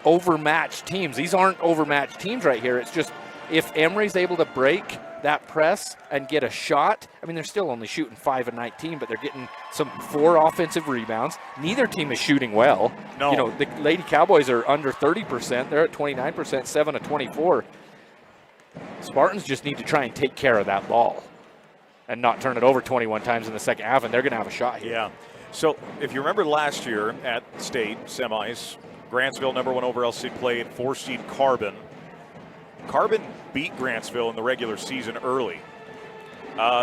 overmatched teams. These aren't overmatched teams right here. It's just if Emery's able to break that press and get a shot, I mean, they're still only shooting 5 of 19, but they're getting 4 offensive rebounds. Neither team is shooting well. No. The Lady Cowboys are under 30%. They're at 29%, 7 of 24. Spartans just need to try and take care of that ball and not turn it over 21 times in the second half, and they're going to have a shot here. Yeah. So if you remember last year at state semis, Grantsville, #1 overall seed, played 4-seed Carbon. Carbon beat Grantsville in the regular season early.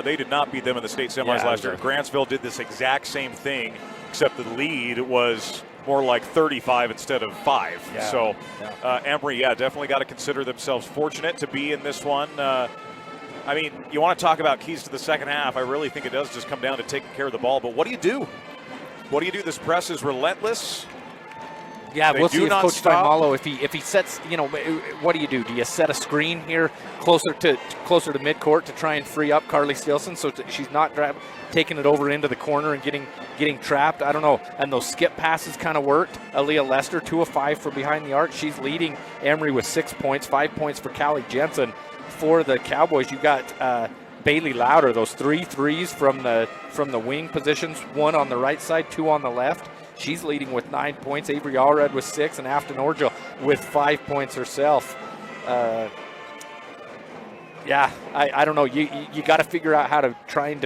They did not beat them in the state semis last year. Grantsville did this exact same thing, except the lead was more like 35 instead of 5. Yeah. So Emery, definitely got to consider themselves fortunate to be in this one. I mean, you want to talk about keys to the second half. I really think it does just come down to taking care of the ball. But what do you do? What do you do? This press is relentless. Yeah, we'll see if Coach stop. if he sets, what do you do? Do you set a screen here closer to midcourt to try and free up Carly Stilson so she's not taking it over into the corner and getting trapped? I don't know. And those skip passes kind of worked. Aaliyah Lester, 2 of 5 from behind the arc. She's leading Emery with 6 points, 5 points for Callie Jensen. For the Cowboys, you got Bailey Louder, those 3 threes from the wing positions, 1 on the right side, 2 on the left. She's leading with 9 points. Avery Allred with 6, and Afton Orgel with 5 points herself. I don't know. You got to figure out how to try and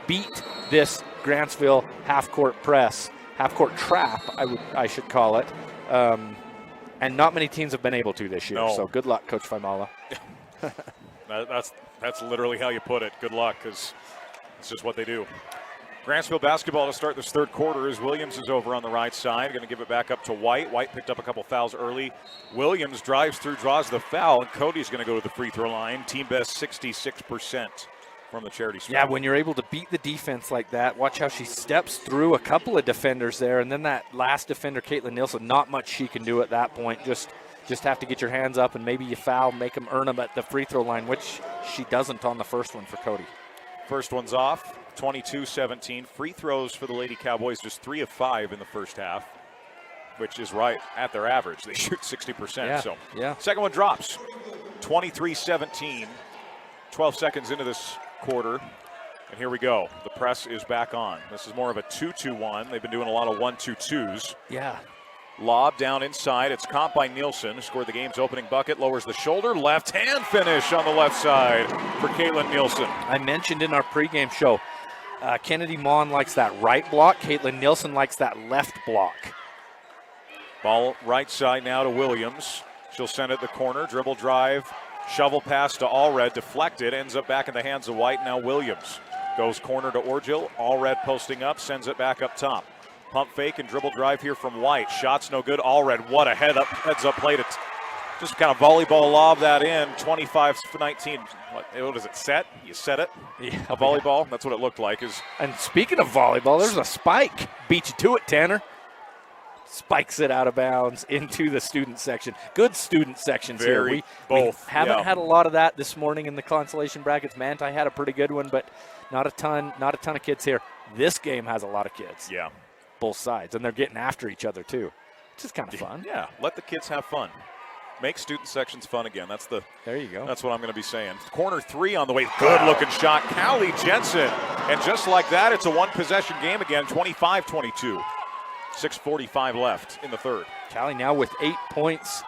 beat this Grantsville half-court press, half-court trap, I should call it. And not many teams have been able to this year. No. So good luck, Coach Faimala. That's literally how you put it. Good luck, because it's just what they do. Grantsville basketball to start this third quarter as Williams is over on the right side. Going to give it back up to White. White picked up a couple fouls early. Williams drives through, draws the foul, and Cody's going to go to the free throw line. Team best 66% from the charity stripe. Yeah, when you're able to beat the defense like that, watch how she steps through a couple of defenders there, and then that last defender, Caitlin Nielsen, not much she can do at that point. Just have to get your hands up, and maybe you foul, make them earn them at the free throw line, which she doesn't on the first one for Cody. First one's off. 22-17. Free throws for the Lady Cowboys, just 3 of 5 in the first half, which is right at their average. They shoot 60%. Second one drops. 23-17. 12 seconds into this quarter. And here we go. The press is back on. This is more of a 2-2-1. They've been doing a lot of 1-2-2s. Yeah. Lob down inside. It's caught by Nielsen, who scored the game's opening bucket. Lowers the shoulder. Left hand finish on the left side for Caitlin Nielsen. I mentioned in our pregame show, Kennedy Mon likes that right block. Caitlin Nielsen likes that left block. Ball right side now to Williams. She'll send it the corner. Dribble drive. Shovel pass to Allred. Deflected. Ends up back in the hands of White. Now Williams goes corner to Orgel. Allred posting up. Sends it back up top. Pump fake and dribble drive here from White. Shots no good. Allred, what a heads up play to just kind of volleyball lob that in. 25-19. What is it, set? You set it? Yeah. A volleyball? That's what it looked like. And speaking of volleyball, there's a spike. Beat you to it, Tanner. Spikes it out of bounds into the student section. Good student sections here. We haven't had a lot of that this morning in the consolation brackets. Manti had a pretty good one, but not a ton of kids here. This game has a lot of kids. Yeah. Both sides, and they're getting after each other too, which is kind of fun. Yeah, let the kids have fun. Make student sections fun again. There you go. That's what I'm going to be saying. Corner 3 on the way. Good looking shot. Callie Jensen. And just like that, it's a one possession game again. 25-22. 6:45 left in the third. Callie now with 8 points.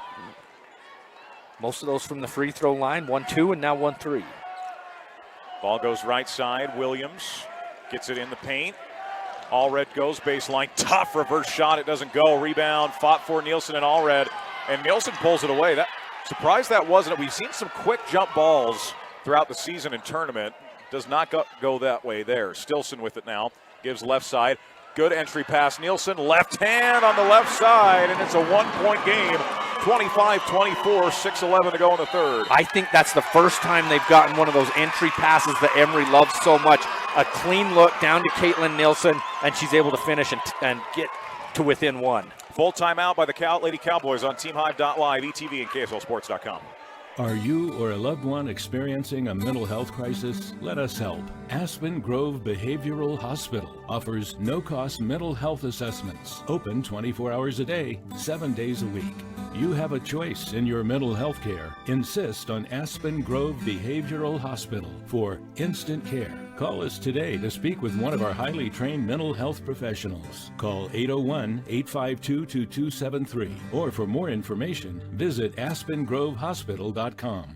Most of those from the free throw line. 1-2 and now 1-3. Ball goes right side. Williams gets it in the paint. Allred goes baseline. Tough reverse shot. It doesn't go. Rebound. Fought for Nielsen and Allred. And Nielsen pulls it away. Surprised that wasn't it. We've seen some quick jump balls throughout the season and tournament. Does not go that way there. Stilson with it now. Gives left side. Good entry pass. Nielsen, left hand on the left side, and it's a one-point game. 25-24, 6:11 to go in the third. I think that's the first time they've gotten one of those entry passes that Emery loves so much. A clean look down to Caitlin Nielsen, and she's able to finish and get to within one. Full timeout by the Lady Cowboys on TeamHive.live, ETV, and KSLSports.com. Are you or a loved one experiencing a mental health crisis? Let us help. Aspen Grove Behavioral Hospital offers no-cost mental health assessments, open 24 hours a day, 7 days a week. You have a choice in your mental health care. Insist on Aspen Grove Behavioral Hospital for instant care. Call us today to speak with one of our highly trained mental health professionals. Call 801-852-2273. Or for more information, visit aspengrovehospital.com.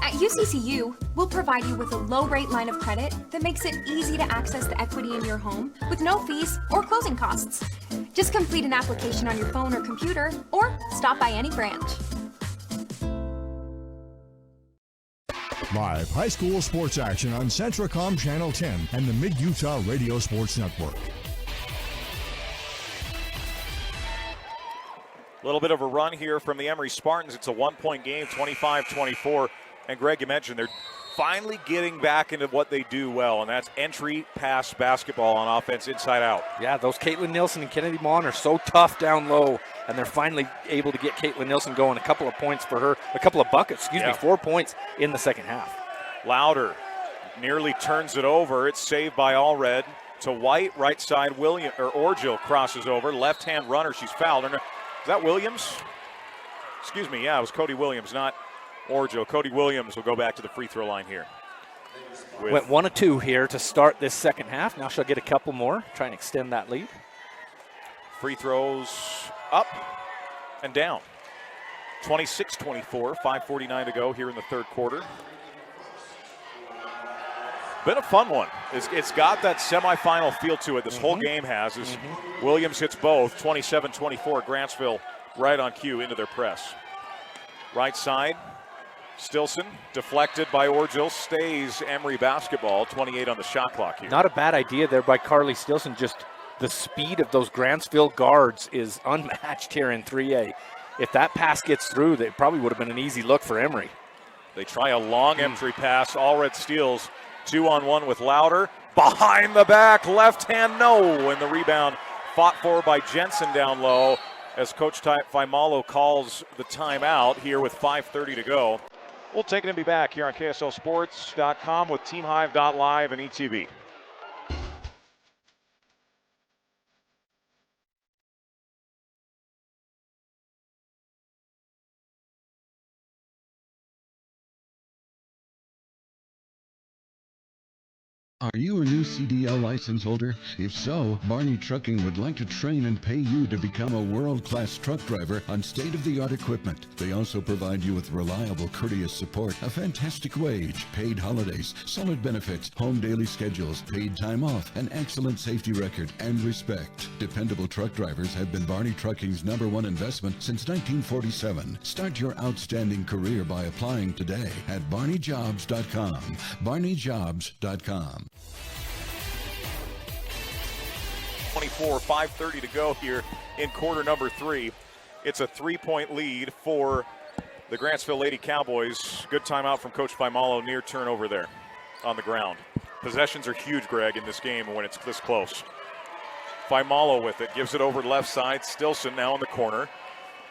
At UCCU, we'll provide you with a low-rate line of credit that makes it easy to access the equity in your home with no fees or closing costs. Just complete an application on your phone or computer, or stop by any branch. Live high school sports action on Centracom Channel 10 and the Mid-Utah Radio Sports Network. A little bit of a run here from the Emery Spartans. It's a 1-point game, 25-24. And Greg, you mentioned they're finally getting back into what they do well, and that's entry pass basketball on offense inside out. Yeah, those Caitlin Nielsen and Kennedy Mon are so tough down low, and they're finally able to get Caitlin Nielsen going. A couple of points for her, a couple of buckets, 4 points in the second half. Lauder nearly turns it over. It's saved by Allred to White, right side. Orgill crosses over, left-hand runner. She's fouled. Is that Williams? Excuse me, yeah, it was Cody Williams, not Orgill. Cody Williams will go back to the free throw line here. Went 1 of 2 here to start this second half. Now she'll get a couple more, try and extend that lead. Free throws up and down. 26-24, 5:49 to go here in the third quarter. Been a fun one. It's got that semifinal feel to it. This whole game has. Williams hits both. 27-24, Grantsville right on cue into their press. Right side, Stilson deflected by Orgill. Stays Emery basketball. 28 on the shot clock here. Not a bad idea there by Carly Stilson. Just the speed of those Grantsville guards is unmatched here in 3A. If that pass gets through, it probably would have been an easy look for Emery. They try a long entry pass. Allred steals. 2-on-1 with Lauder. Behind the back, left hand, no. And the rebound fought for by Jensen down low as Coach Faimalo calls the timeout here with 5:30 to go. We'll take it and be back here on KSLSports.com with TeamHive.live and ETV. Are you a new CDL license holder? If so, Barney Trucking would like to train and pay you to become a world-class truck driver on state-of-the-art equipment. They also provide you with reliable, courteous support, a fantastic wage, paid holidays, solid benefits, home daily schedules, paid time off, an excellent safety record, and respect. Dependable truck drivers have been Barney Trucking's #1 investment since 1947. Start your outstanding career by applying today at barneyjobs.com. barneyjobs.com. 24, 5:30 to go here in quarter number 3. It's a 3-point lead for the Grantsville Lady Cowboys. Good timeout from Coach Faimalo, near turnover there on the ground. Possessions are huge, Greg, in this game when it's this close. Faimalo with it, gives it over left side. Stilson now in the corner.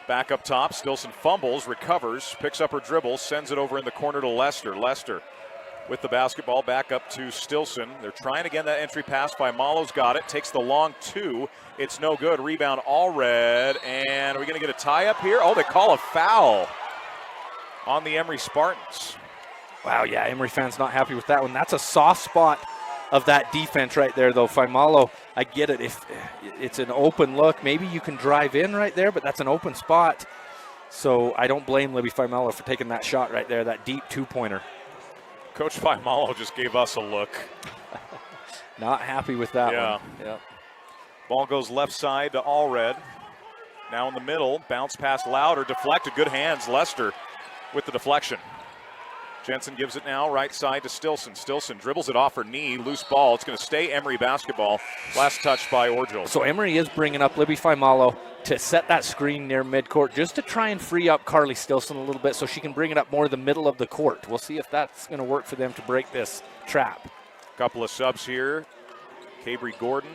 Back up top, Stilson fumbles, recovers, picks up her dribble, sends it over in the corner to Lester. Lester with the basketball, back up to Stilson. They're trying again that entry pass. Faimalo's got it, takes the long 2. It's no good. Rebound Allred, and are we going to get a tie-up here? Oh, they call a foul on the Emery Spartans. Wow, yeah, Emery fans not happy with that one. That's a soft spot of that defense right there, though. Faimalo, I get it. If it's an open look, maybe you can drive in right there, but that's an open spot. So I don't blame Libby Faimalo for taking that shot right there, that deep 2-pointer. Coach Faimalo just gave us a look. Not happy with that one. Yeah. Ball goes left side to Allred. Now in the middle, bounce pass Lauder, deflected, good hands. Lester with the deflection. Jensen gives it now right side to Stilson. Stilson dribbles it off her knee, loose ball. It's going to stay Emery basketball. Last touch by Orgill. So Emery is bringing up Libby Faimalo to set that screen near midcourt just to try and free up Carly Stilson a little bit so she can bring it up more the middle of the court. We'll see if that's going to work for them to break this trap. Couple of subs here. Cabry Gordon,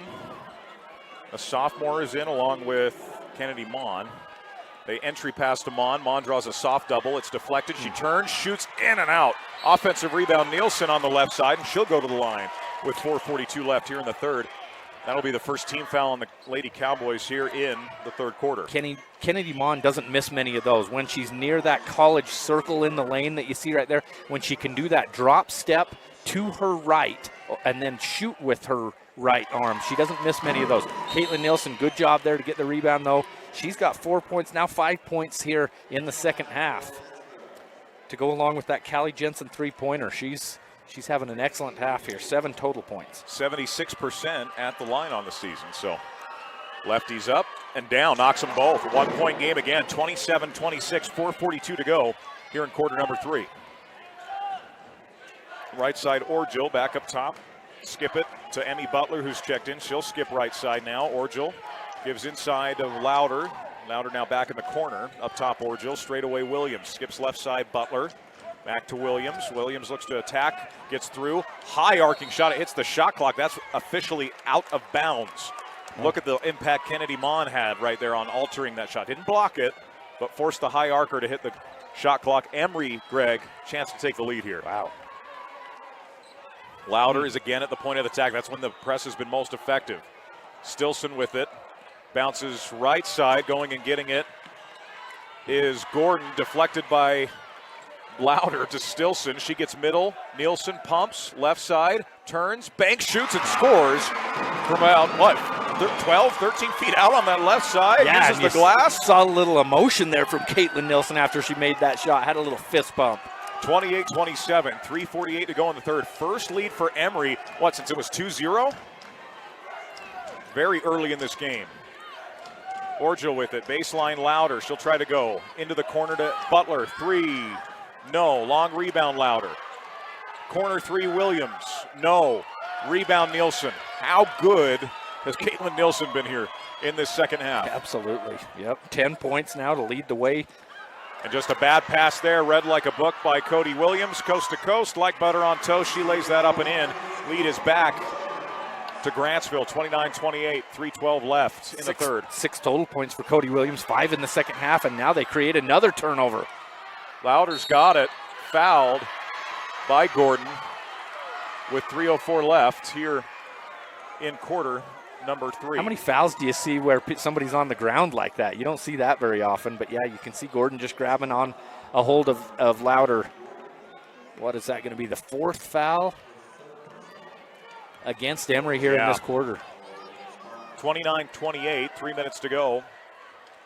a sophomore, is in along with Kennedy Mon. They entry pass to Mon. Mon draws a soft double. It's deflected. She turns, shoots in and out. Offensive rebound, Nielsen on the left side, and she'll go to the line with 4:42 left here in the third. That'll be the first team foul on the Lady Cowboys here in the third quarter. Kennedy Mon doesn't miss many of those. When she's near that college circle in the lane that you see right there, when she can do that drop step to her right and then shoot with her right arm, she doesn't miss many of those. Caitlin Nielsen, good job there to get the rebound, though. She's got 4 points, now 5 points here in the second half. To go along with that Callie Jensen 3-pointer, she's having an excellent half here, 7 total points. 76% at the line on the season, so lefties up and down, knocks them both. 1-point game again, 27-26, 4:42 to go here in quarter number 3. Right side, Orgel back up top. Skip it to Emmy Butler, who's checked in. She'll skip right side now. Orgel gives inside to Lauder. Lauder now back in the corner. Up top, Orgel. Straight away, Williams. Skips left side, Butler. Back to Williams. Williams looks to attack. Gets through. High arcing shot. It hits the shot clock. That's officially out of bounds. Look at the impact Kennedy Mon had right there on altering that shot. Didn't block it, but forced the high arcer to hit the shot clock. Emery, Greg, chance to take the lead here. Wow. Lauder is again at the point of attack. That's when the press has been most effective. Stilson with it. Bounces right side. Going and getting it is Gordon. Deflected by Lauder to Stilson. She gets middle. Nielsen pumps. Left side. Turns. Banks, shoots, and scores from out, 12, 13 feet out on that left side. Yeah, uses the glass. Saw a little emotion there from Caitlin Nielsen after she made that shot. Had a little fist bump. 28-27, 3:48 to go in the third. First lead for Emery, since it was 2-0? Very early in this game. Orgel with it, baseline Lauder. She'll try to go into the corner to Butler. 3, no. Long rebound Lauder. Corner 3, Williams, no. Rebound Nielsen. How good has Caitlin Nielsen been here in this second half? Absolutely, yep. 10 points now to lead the way. And just a bad pass there, read like a book by Cody Williams, coast to coast, like butter on toast. She lays that up and in. Lead is back to Grantsville, 29-28, 3:12 left in the third. 6 total points for Cody Williams, 5 in the second half, and now they create another turnover. Lauder's got it, fouled by Gordon with 3:04 left here in quarter number 3. How many fouls do you see where somebody's on the ground like that? You don't see that very often, but yeah, you can see Gordon just grabbing on a hold of Lauder. What is that going to be, the 4th foul against Emery here in this quarter? 29-28, 3 minutes to go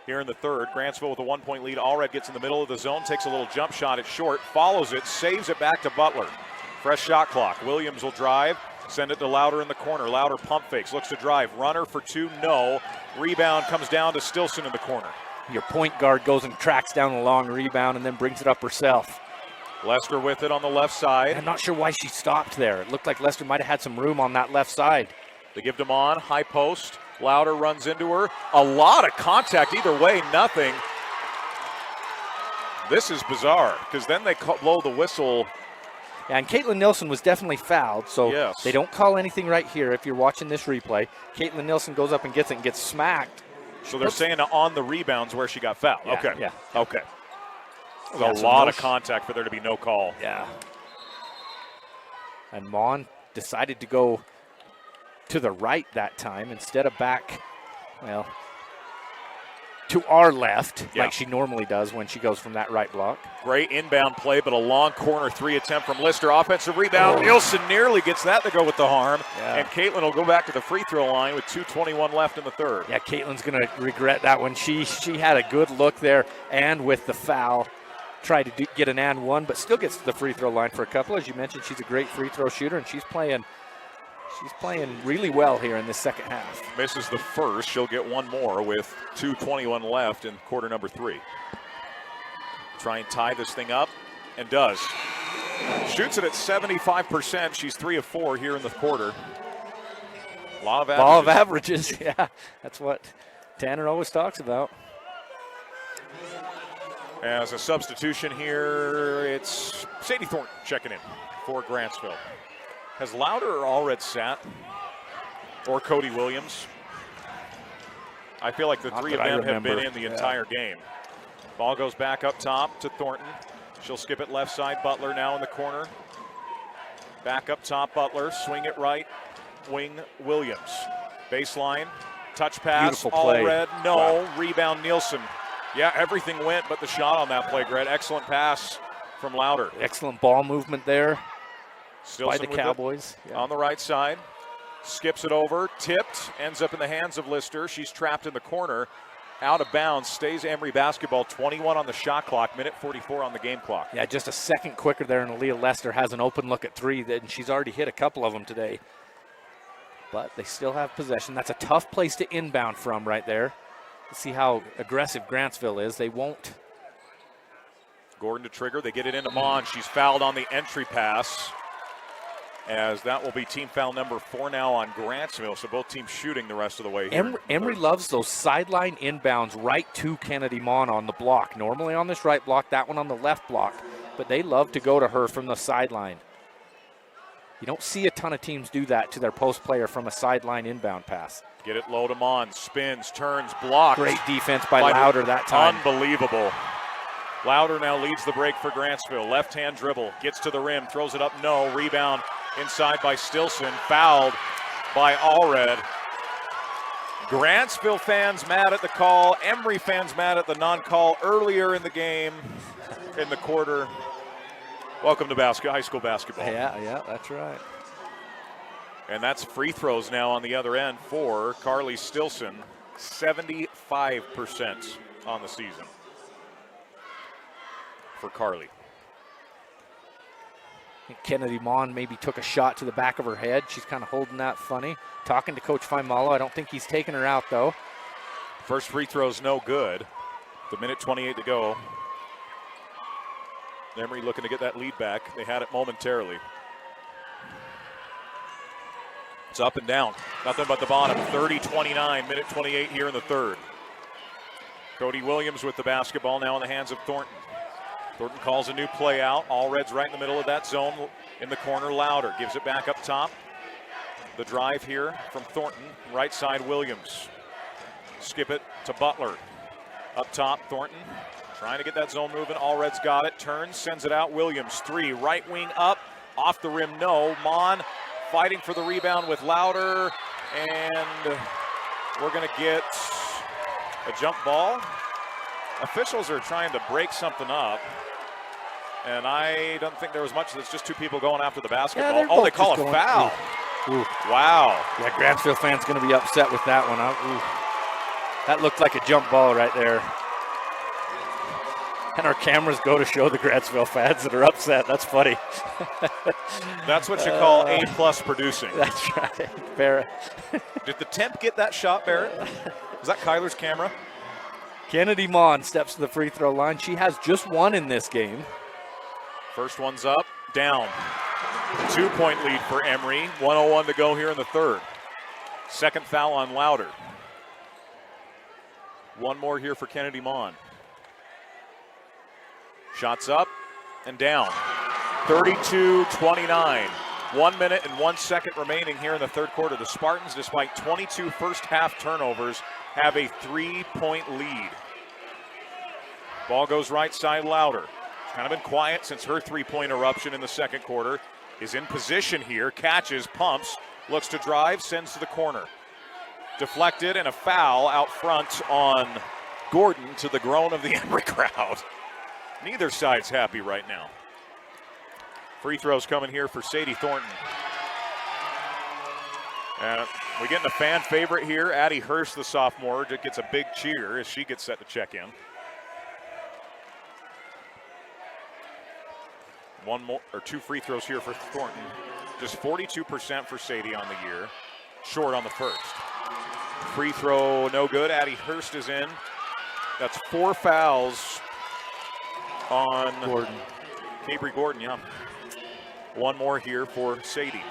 here in the third. Grantsville with a 1-point lead. Allred gets in the middle of the zone, takes a little jump shot. It's short, follows it, saves it back to Butler. Fresh shot clock. Williams will drive. Send it to Lauder in the corner. Lauder pump fakes, looks to drive. Runner for 2, no. Rebound comes down to Stilson in the corner. Your point guard goes and tracks down a long rebound and then brings it up herself. Lester with it on the left side. I'm not sure why she stopped there. It looked like Lester might have had some room on that left side. They give them on, high post. Lauder runs into her. A lot of contact either way, nothing. This is bizarre because then they blow the whistle. Yeah, and Caitlin Nielsen was definitely fouled, so they don't call anything right here if you're watching this replay. Caitlin Nielsen goes up and gets it and gets smacked. So they're saying on the rebounds where she got fouled. Yeah, okay. Yeah. Okay. There's a lot of contact for there to be no call. Yeah. And Mon decided to go to the right that time instead of back, well, to our left, like she normally does when she goes from that right block. Great inbound play, but a long corner 3 attempt from Lister. Offensive rebound. Nielsen nearly gets that to go with the harm. Yeah. And Caitlin will go back to the free throw line with 2:21 left in the third. Yeah, Caitlin's going to regret that one. She had a good look there, and with the foul, tried to get an and one, but still gets to the free throw line for a couple. As you mentioned, she's a great free throw shooter, and she's playing really well here in this second half. Misses the first. She'll get one more with 2:21 left in quarter number 3. Try and tie this thing up, and does. Shoots it at 75%. She's 3 of 4 here in the quarter. Law of averages, yeah. That's what Tanner always talks about. As a substitution here, it's Sadie Thornton checking in for Grantsville. Has Lauder or Allred sat? Or Cody Williams? I feel like the three of them have been in the entire game. Ball goes back up top to Thornton. She'll skip it left side. Butler now in the corner. Back up top, Butler. Swing it right. Wing Williams. Baseline. Touch pass. Allred. No. Wow. Rebound Nielsen. Yeah, everything went but the shot on that play, Greg. Excellent pass from Lauder. Excellent ball movement there. Stilson by the Cowboys. On the right side. Skips it over. Tipped. Ends up in the hands of Lister. She's trapped in the corner. Out of bounds. Stays Emery basketball. 21 on the shot clock. Minute 44 on the game clock. Yeah, just a second quicker there, and Aaliyah Lester has an open look at 3. And she's already hit a couple of them today. But they still have possession. That's a tough place to inbound from right there. See how aggressive Grantsville is. They won't. Gordon to trigger. They get it into Mon. She's fouled on the entry pass. as that will be team foul number 4 now on Grantsville. So both teams shooting the rest of the way here. Emery loves those sideline inbounds right to Kennedy Mon on the block. Normally on this right block, that one on the left block. But they love to go to her from the sideline. You don't see a ton of teams do that to their post player from a sideline inbound pass. Get it low to Mon. Spins, turns, blocked. Great defense by Louder that time. Unbelievable. Louder now leads the break for Grantsville. Left-hand dribble. Gets to the rim. Throws it up. No. Rebound inside by Stilson. Fouled by Allred. Grantsville fans mad at the call. Emery fans mad at the non-call earlier in the game, in the quarter. Welcome to high school basketball. Yeah, that's right. And that's free throws now on the other end for Carly Stilson. 75% on the season for Carly. I think Kennedy Mon maybe took a shot to the back of her head. She's kind of holding that funny. Talking to Coach Faimalo. I don't think he's taking her out, though. First free throw's no good. The minute 28 to go. Emery looking to get that lead back. They had it momentarily. It's up and down. Nothing but the bottom. 30-29, minute 28 here in the third. Cody Williams with the basketball now in the hands of Thornton. Thornton calls a new play out. Allred's right in the middle of that zone in the corner. Louder gives it back up top. The drive here from Thornton. Right side, Williams. Skip it to Butler. Up top, Thornton trying to get that zone moving. Allred's got it. Turns, sends it out. Williams, 3. Right wing up. Off the rim, no. Mon fighting for the rebound with Louder. And we're going to get a jump ball. Officials are trying to break something up. And I don't think there was much. There's just two people going after the basketball. Yeah, they call a foul. Ooh. Wow. Yeah, Grantsville fans going to be upset with that one. That looked like a jump ball right there. And our cameras go to show the Grantsville fans that are upset. That's funny. That's what you call A+ producing. That's right, Barrett. Did the temp get that shot, Barrett? Is that Kyler's camera? Kennedy Mon steps to the free throw line. She has just one in this game. First one's up, down. 2-point lead for Emery. 1:01 to go here in the third. Second foul on Louder. One more here for Kennedy Mon. Shots up and down. 32-29. 1 minute and 1 second remaining here in the third quarter. The Spartans, despite 22 first half turnovers, have a 3-point lead. Ball goes right side, Louder. Kind of been quiet since her 3-point eruption in the second quarter. Is in position here, catches, pumps, looks to drive, sends to the corner. Deflected and a foul out front on Gordon to the groan of the Emery crowd. Neither side's happy right now. Free throws coming here for Sadie Thornton. We're getting a fan favorite here. Addie Hurst, the sophomore, gets a big cheer as she gets set to check in. One more or two free throws here for Thornton. Just 42% for Sadie on the year. Short on the first. Free throw no good. Addie Hurst is in. That's 4 fouls on Gordon. Cabry Gordon, yeah. One more here for Sadie.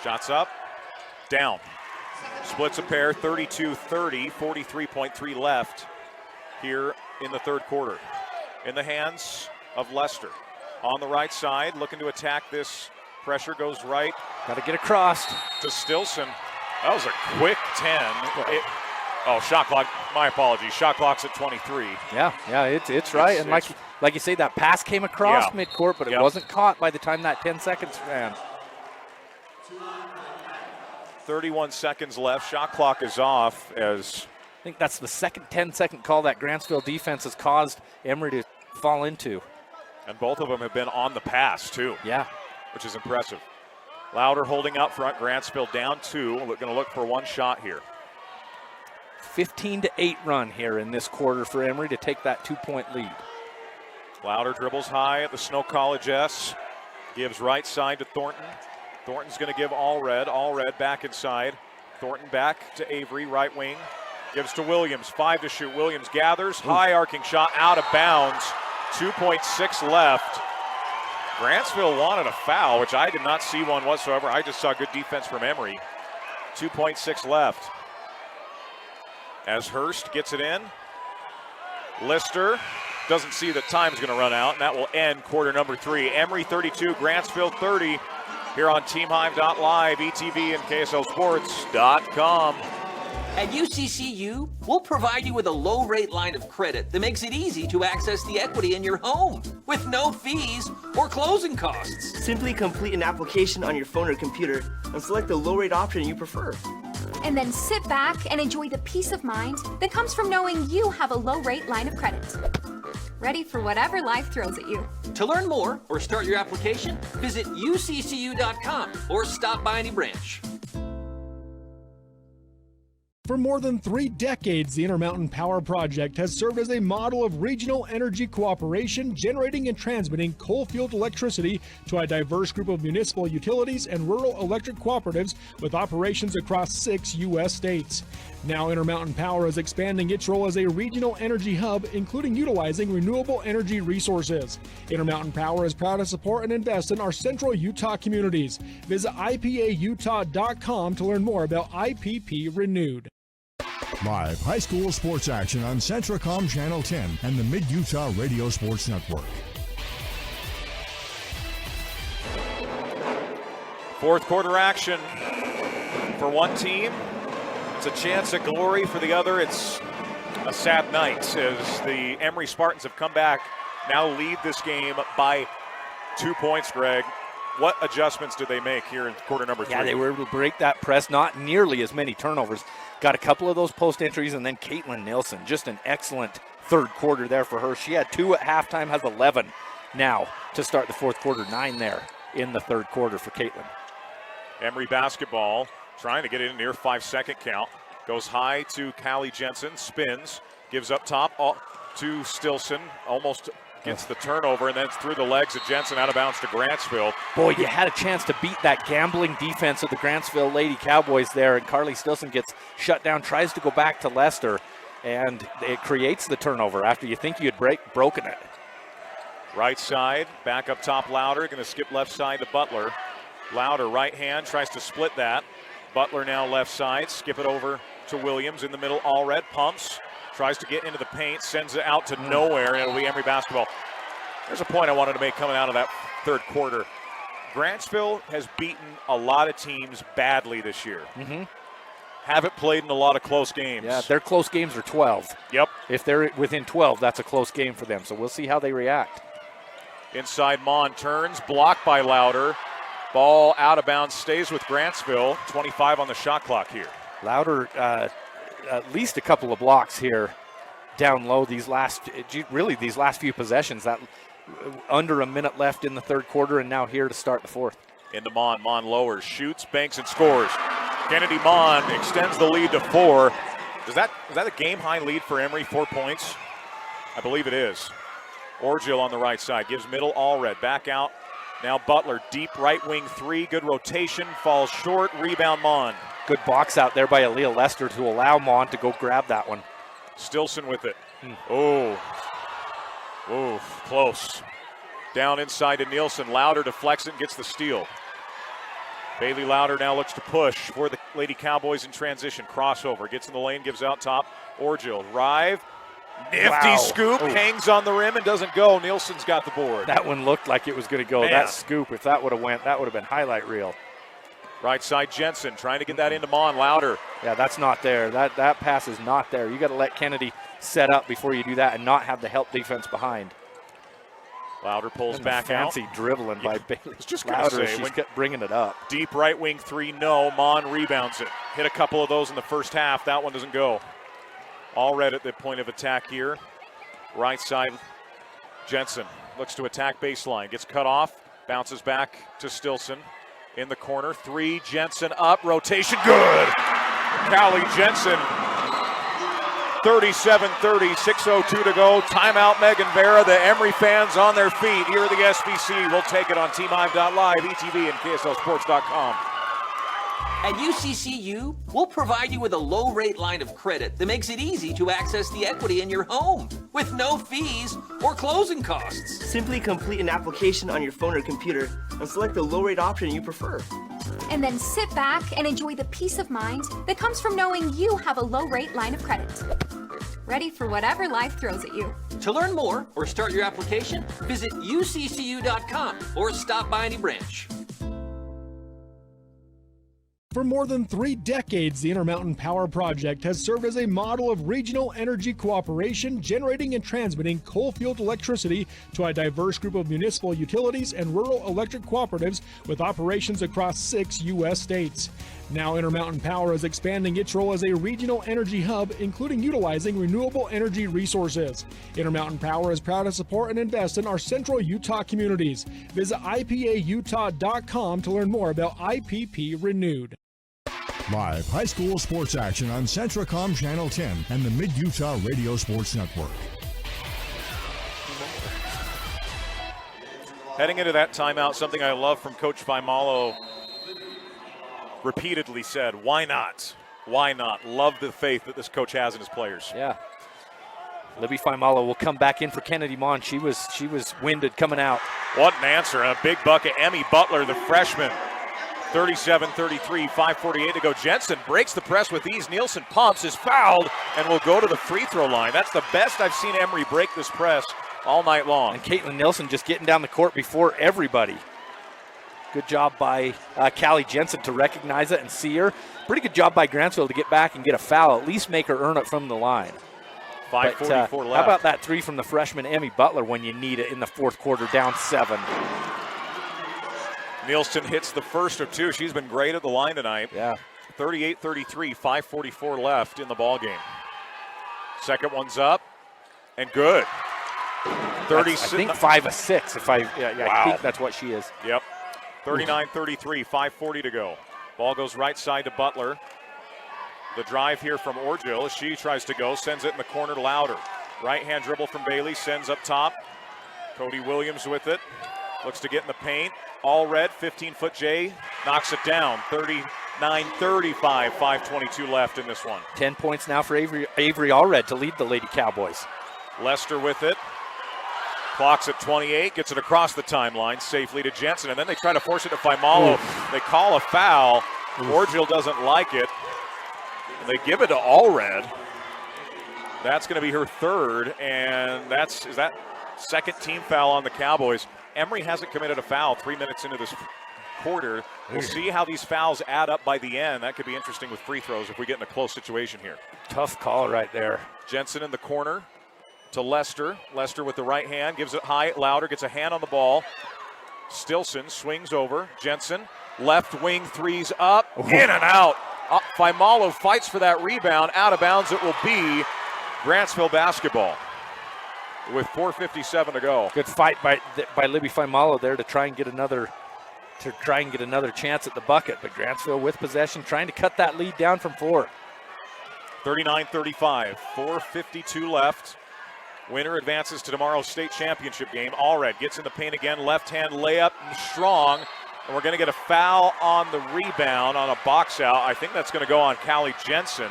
Shots up, down. Splits a pair, 32-30, 43.3 left here in the third quarter. In the hands of Lester. On the right side, looking to attack this. Pressure goes right. Got to get across. To Stilson. That was a quick 10. Shot clock. My apologies. Shot clock's at 23. Yeah, it's right. And like you say, that pass came across midcourt, but it wasn't caught by the time that 10 seconds ran. 31 seconds left. Shot clock is off as I think that's the second 10-second call that Grantsville defense has caused Emery to fall into. And both of them have been on the pass, too. Yeah. Which is impressive. Louder holding up front. Grantsville down 2. We're going to look for one shot here. 15-8 run here in this quarter for Emery to take that 2-point lead. Louder dribbles high at the Snow College S. Gives right side to Thornton. Thornton's going to give Allred. Allred back inside. Thornton back to Avery, right wing. Gives to Williams. 5 to shoot. Williams gathers. High arcing shot out of bounds. 2.6 left. Grantsville wanted a foul, which I did not see one whatsoever. I just saw good defense from Emery. 2.6 left. As Hurst gets it in. Lister doesn't see that time's going to run out, and that will end quarter number 3. Emery 32, Grantsville 30. Here on TeamHive.live, ETV, and KSLSports.com. At UCCU, we'll provide you with a low-rate line of credit that makes it easy to access the equity in your home with no fees or closing costs. Simply complete an application on your phone or computer and select the low-rate option you prefer. And then sit back and enjoy the peace of mind that comes from knowing you have a low-rate line of credit. Ready for whatever life throws at you. To learn more or start your application, visit uccu.com or stop by any branch. For more than 3 decades, the Intermountain Power Project has served as a model of regional energy cooperation, generating and transmitting coal-fueled electricity to a diverse group of municipal utilities and rural electric cooperatives with operations across 6 U.S. states. Now Intermountain Power is expanding its role as a regional energy hub, including utilizing renewable energy resources. Intermountain Power is proud to support and invest in our central Utah communities. Visit IPAUtah.com to learn more about IPP Renewed. Live high school sports action on Centracom Channel 10 and the Mid-Utah Radio Sports Network. Fourth quarter action for one team. It's a chance at glory. For the other, it's a sad night as the Emery Spartans have come back, now lead this game by 2 points, Greg. What adjustments did they make here in quarter number 3? Yeah, they were able to break that press, not nearly as many turnovers. Got a couple of those post entries, and then Caitlin Nilsson, just an excellent third quarter there for her. She had 2 at halftime, has 11 now to start the fourth quarter, 9 there in the third quarter for Caitlin. Emery basketball trying to get it in near 5-second count. Goes high to Callie Jensen, spins, gives up top to Stilson, almost gets the turnover, and then through the legs of Jensen, out of bounds to Grantsville. Boy, you had a chance to beat that gambling defense of the Grantsville Lady Cowboys there, and Carly Stilson gets shut down, tries to go back to Lester, and it creates the turnover after you think you had broken it. Right side, back up top Louder, going to skip left side to Butler. Louder, right hand, tries to split that. Butler now left side, skip it over to Williams in the middle, Allred pumps. Tries to get into the paint, sends it out to nowhere, and it'll be Emery basketball. There's a point I wanted to make coming out of that third quarter. Grantsville has beaten a lot of teams badly this year. Haven't played in a lot of close games. Yeah, their close games are 12. Yep. If they're within 12, that's a close game for them, so we'll see how they react. Inside Mon turns, blocked by Louder. Ball out of bounds, stays with Grantsville. 25 on the shot clock here. Louder, at least a couple of blocks here down low these last few possessions. That under a minute left in the third quarter, and now here to start the fourth. Into Mon. Mon lowers, shoots, banks, and scores. Kennedy Mon extends the lead to 4. Is that a game-high lead for Emery, 4 points? I believe it is. Orgill on the right side, gives middle Allred, back out. Now Butler, deep right wing 3, good rotation, falls short, rebound Mon. Good box out there by Aaliyah Lester to allow Mon to go grab that one. Stilson with it. Oh, close. Down inside to Nielsen. Louder deflects it and gets the steal. Bailey Louder now looks to push for the Lady Cowboys in transition. Crossover, gets in the lane, gives out top. Orgill, drive. Nifty scoop, hangs on the rim and doesn't go. Nielsen's got the board. That one looked like it was going to go. Man. That scoop, if that would have went, that would have been highlight reel. Right side Jensen trying to get that into Mon. Louder. Yeah, that's not there. That pass is not there. You got to let Kennedy set up before you do that and not have the help defense behind. Louder pulls back out. Fancy dribbling by Bailey. Just Louder, she's bringing it up. Deep right wing 3, no. Mon rebounds it. Hit a couple of those in the first half. That one doesn't go. Allred at the point of attack here. Right side, Jensen looks to attack baseline. Gets cut off. Bounces back to Stilson. In the corner, 3, Jensen up, rotation, good! Callie Jensen, 37-30, 6:02 to go. Timeout, Megan Vera. The Emery fans on their feet here at the SBC. We'll take it on TeamHive.live, ETV, and KSLSports.com. At UCCU, we'll provide you with a low-rate line of credit that makes it easy to access the equity in your home with no fees or closing costs. Simply complete an application on your phone or computer and select the low-rate option you prefer. And then sit back and enjoy the peace of mind that comes from knowing you have a low-rate line of credit. Ready for whatever life throws at you. To learn more or start your application, visit uccu.com or stop by any branch. For more than 3 decades, the Intermountain Power Project has served as a model of regional energy cooperation, generating and transmitting coal-fueled electricity to a diverse group of municipal utilities and rural electric cooperatives with operations across 6 U.S. states. Now Intermountain Power is expanding its role as a regional energy hub, including utilizing renewable energy resources. Intermountain Power is proud to support and invest in our central Utah communities. Visit ipautah.com to learn more about IPP Renewed. Live high school sports action on Centracom Channel 10 and the Mid-Utah Radio Sports Network. Heading into that timeout, something I love from Coach Faimalo repeatedly said, why not? Why not? Love the faith that this coach has in his players. Yeah. Libby Faimalo will come back in for Kennedy Mon. She was winded coming out. What an answer. A big bucket. Emmy Butler, the freshman. 37-33, 5:48 to go. Jensen breaks the press with ease. Nielsen pumps, is fouled, and will go to the free throw line. That's the best I've seen Emery break this press all night long. And Caitlin Nielsen just getting down the court before everybody. Good job by Callie Jensen to recognize it and see her. Pretty good job by Grantsville to get back and get a foul, at least make her earn it from the line. 5:44 left. How about that three from the freshman Emmy Butler when you need it in the fourth quarter, down 7? Nielsen hits the first of 2. She's been great at the line tonight. Yeah. 38-33, 5:44 left in the ball game. Second one's up and good. 36. I think 5 of 6. Wow. I think that's what she is. Yep. 39-33, 5:40 to go. Ball goes right side to Butler. The drive here from Orgill as she tries to go, sends it in the corner to Louder. Right hand dribble from Bailey, sends up top. Cody Williams with it. Looks to get in the paint. All red, 15-foot J, knocks it down. 39-35, 5:22 left in this one. 10 points now for Avery Allred to lead the Lady Cowboys. Lester with it. Clock's at 28, gets it across the timeline safely to Jensen, and then they try to force it to Faimalo. They call a foul. Orgill doesn't like it. They give it to Allred. That's going to be her third, and is that second team foul on the Cowboys. Emery hasn't committed a foul 3 minutes into this quarter. We'll see how these fouls add up by the end. That could be interesting with free throws if we get in a close situation here. Tough call right there. Jensen in the corner to Lester. Lester with the right hand, gives it high. Louder gets a hand on the ball. Stilson swings over. Jensen, left wing threes up, in and out. Faimalo fights for that rebound. Out of bounds it will be. Grantsville basketball with 4:57 to go. Good fight by Libby Faimalo there to try and get another chance at the bucket. But Grantsville with possession, trying to cut that lead down from 4. 39-35, 4:52 left. Winner advances to tomorrow's state championship game. Allred gets in the paint again, left hand layup, strong. And we're going to get a foul on the rebound on a box out. I think that's going to go on Callie Jensen.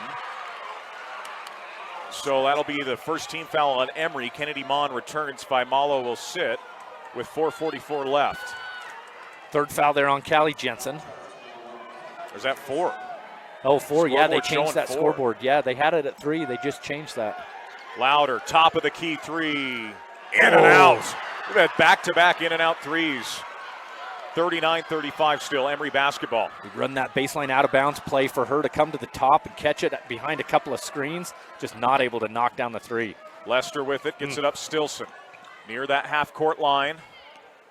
So that'll be the first team foul on Emery. Kennedy Mon returns. Faimalo will sit with 4:44 left. Third foul there on Callie Jensen. Or is that 4? Oh, 4. Yeah, they changed that 4. Scoreboard. Yeah, they had it at 3. They just changed that. Louder, top of the key 3. In and out. We've had back-to-back in and out threes. 39-35 still, Emery basketball. We run that baseline out of bounds play for her to come to the top and catch it behind a couple of screens. Just not able to knock down the 3. Lester with it, gets it up Stilson. Near that half-court line.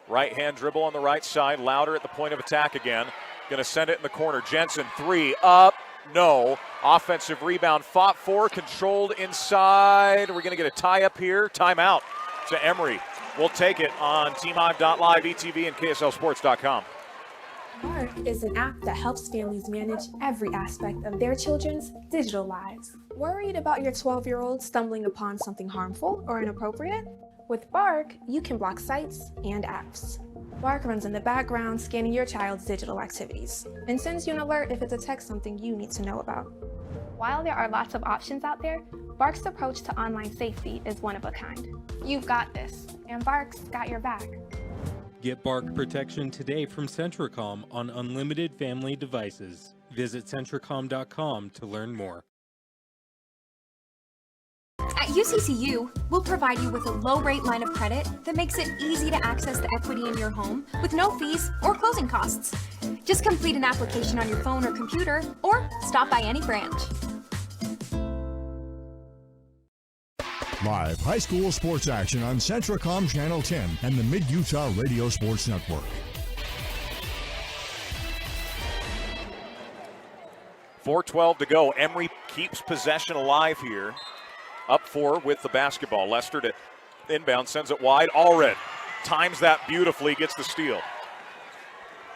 Right-hand dribble on the right side. Louder at the point of attack again. Going to send it in the corner. Jensen, 3, up, no. Offensive rebound, fought for, controlled inside. We're going to get a tie-up here. Timeout to Emery. We'll take it on TeamHive.live, ETV, and KSLSports.com. Bark is an app that helps families manage every aspect of their children's digital lives. Worried about your 12-year-old stumbling upon something harmful or inappropriate? With Bark, you can block sites and apps. Bark runs in the background, scanning your child's digital activities, and sends you an alert if it detects something you need to know about. While there are lots of options out there, Bark's approach to online safety is one of a kind. You've got this, and Bark's got your back. Get Bark protection today from Centricom on unlimited family devices. Visit Centricom.com to learn more. At UCCU, we'll provide you with a low-rate line of credit that makes it easy to access the equity in your home with no fees or closing costs. Just complete an application on your phone or computer, or stop by any branch. Live high school sports action on Centricom Channel 10 and the Mid-Utah Radio Sports Network. 4:12 to go. Emery keeps possession alive here. Up 4 with the basketball. Lester to inbound, sends it wide. Allred times that beautifully, gets the steal.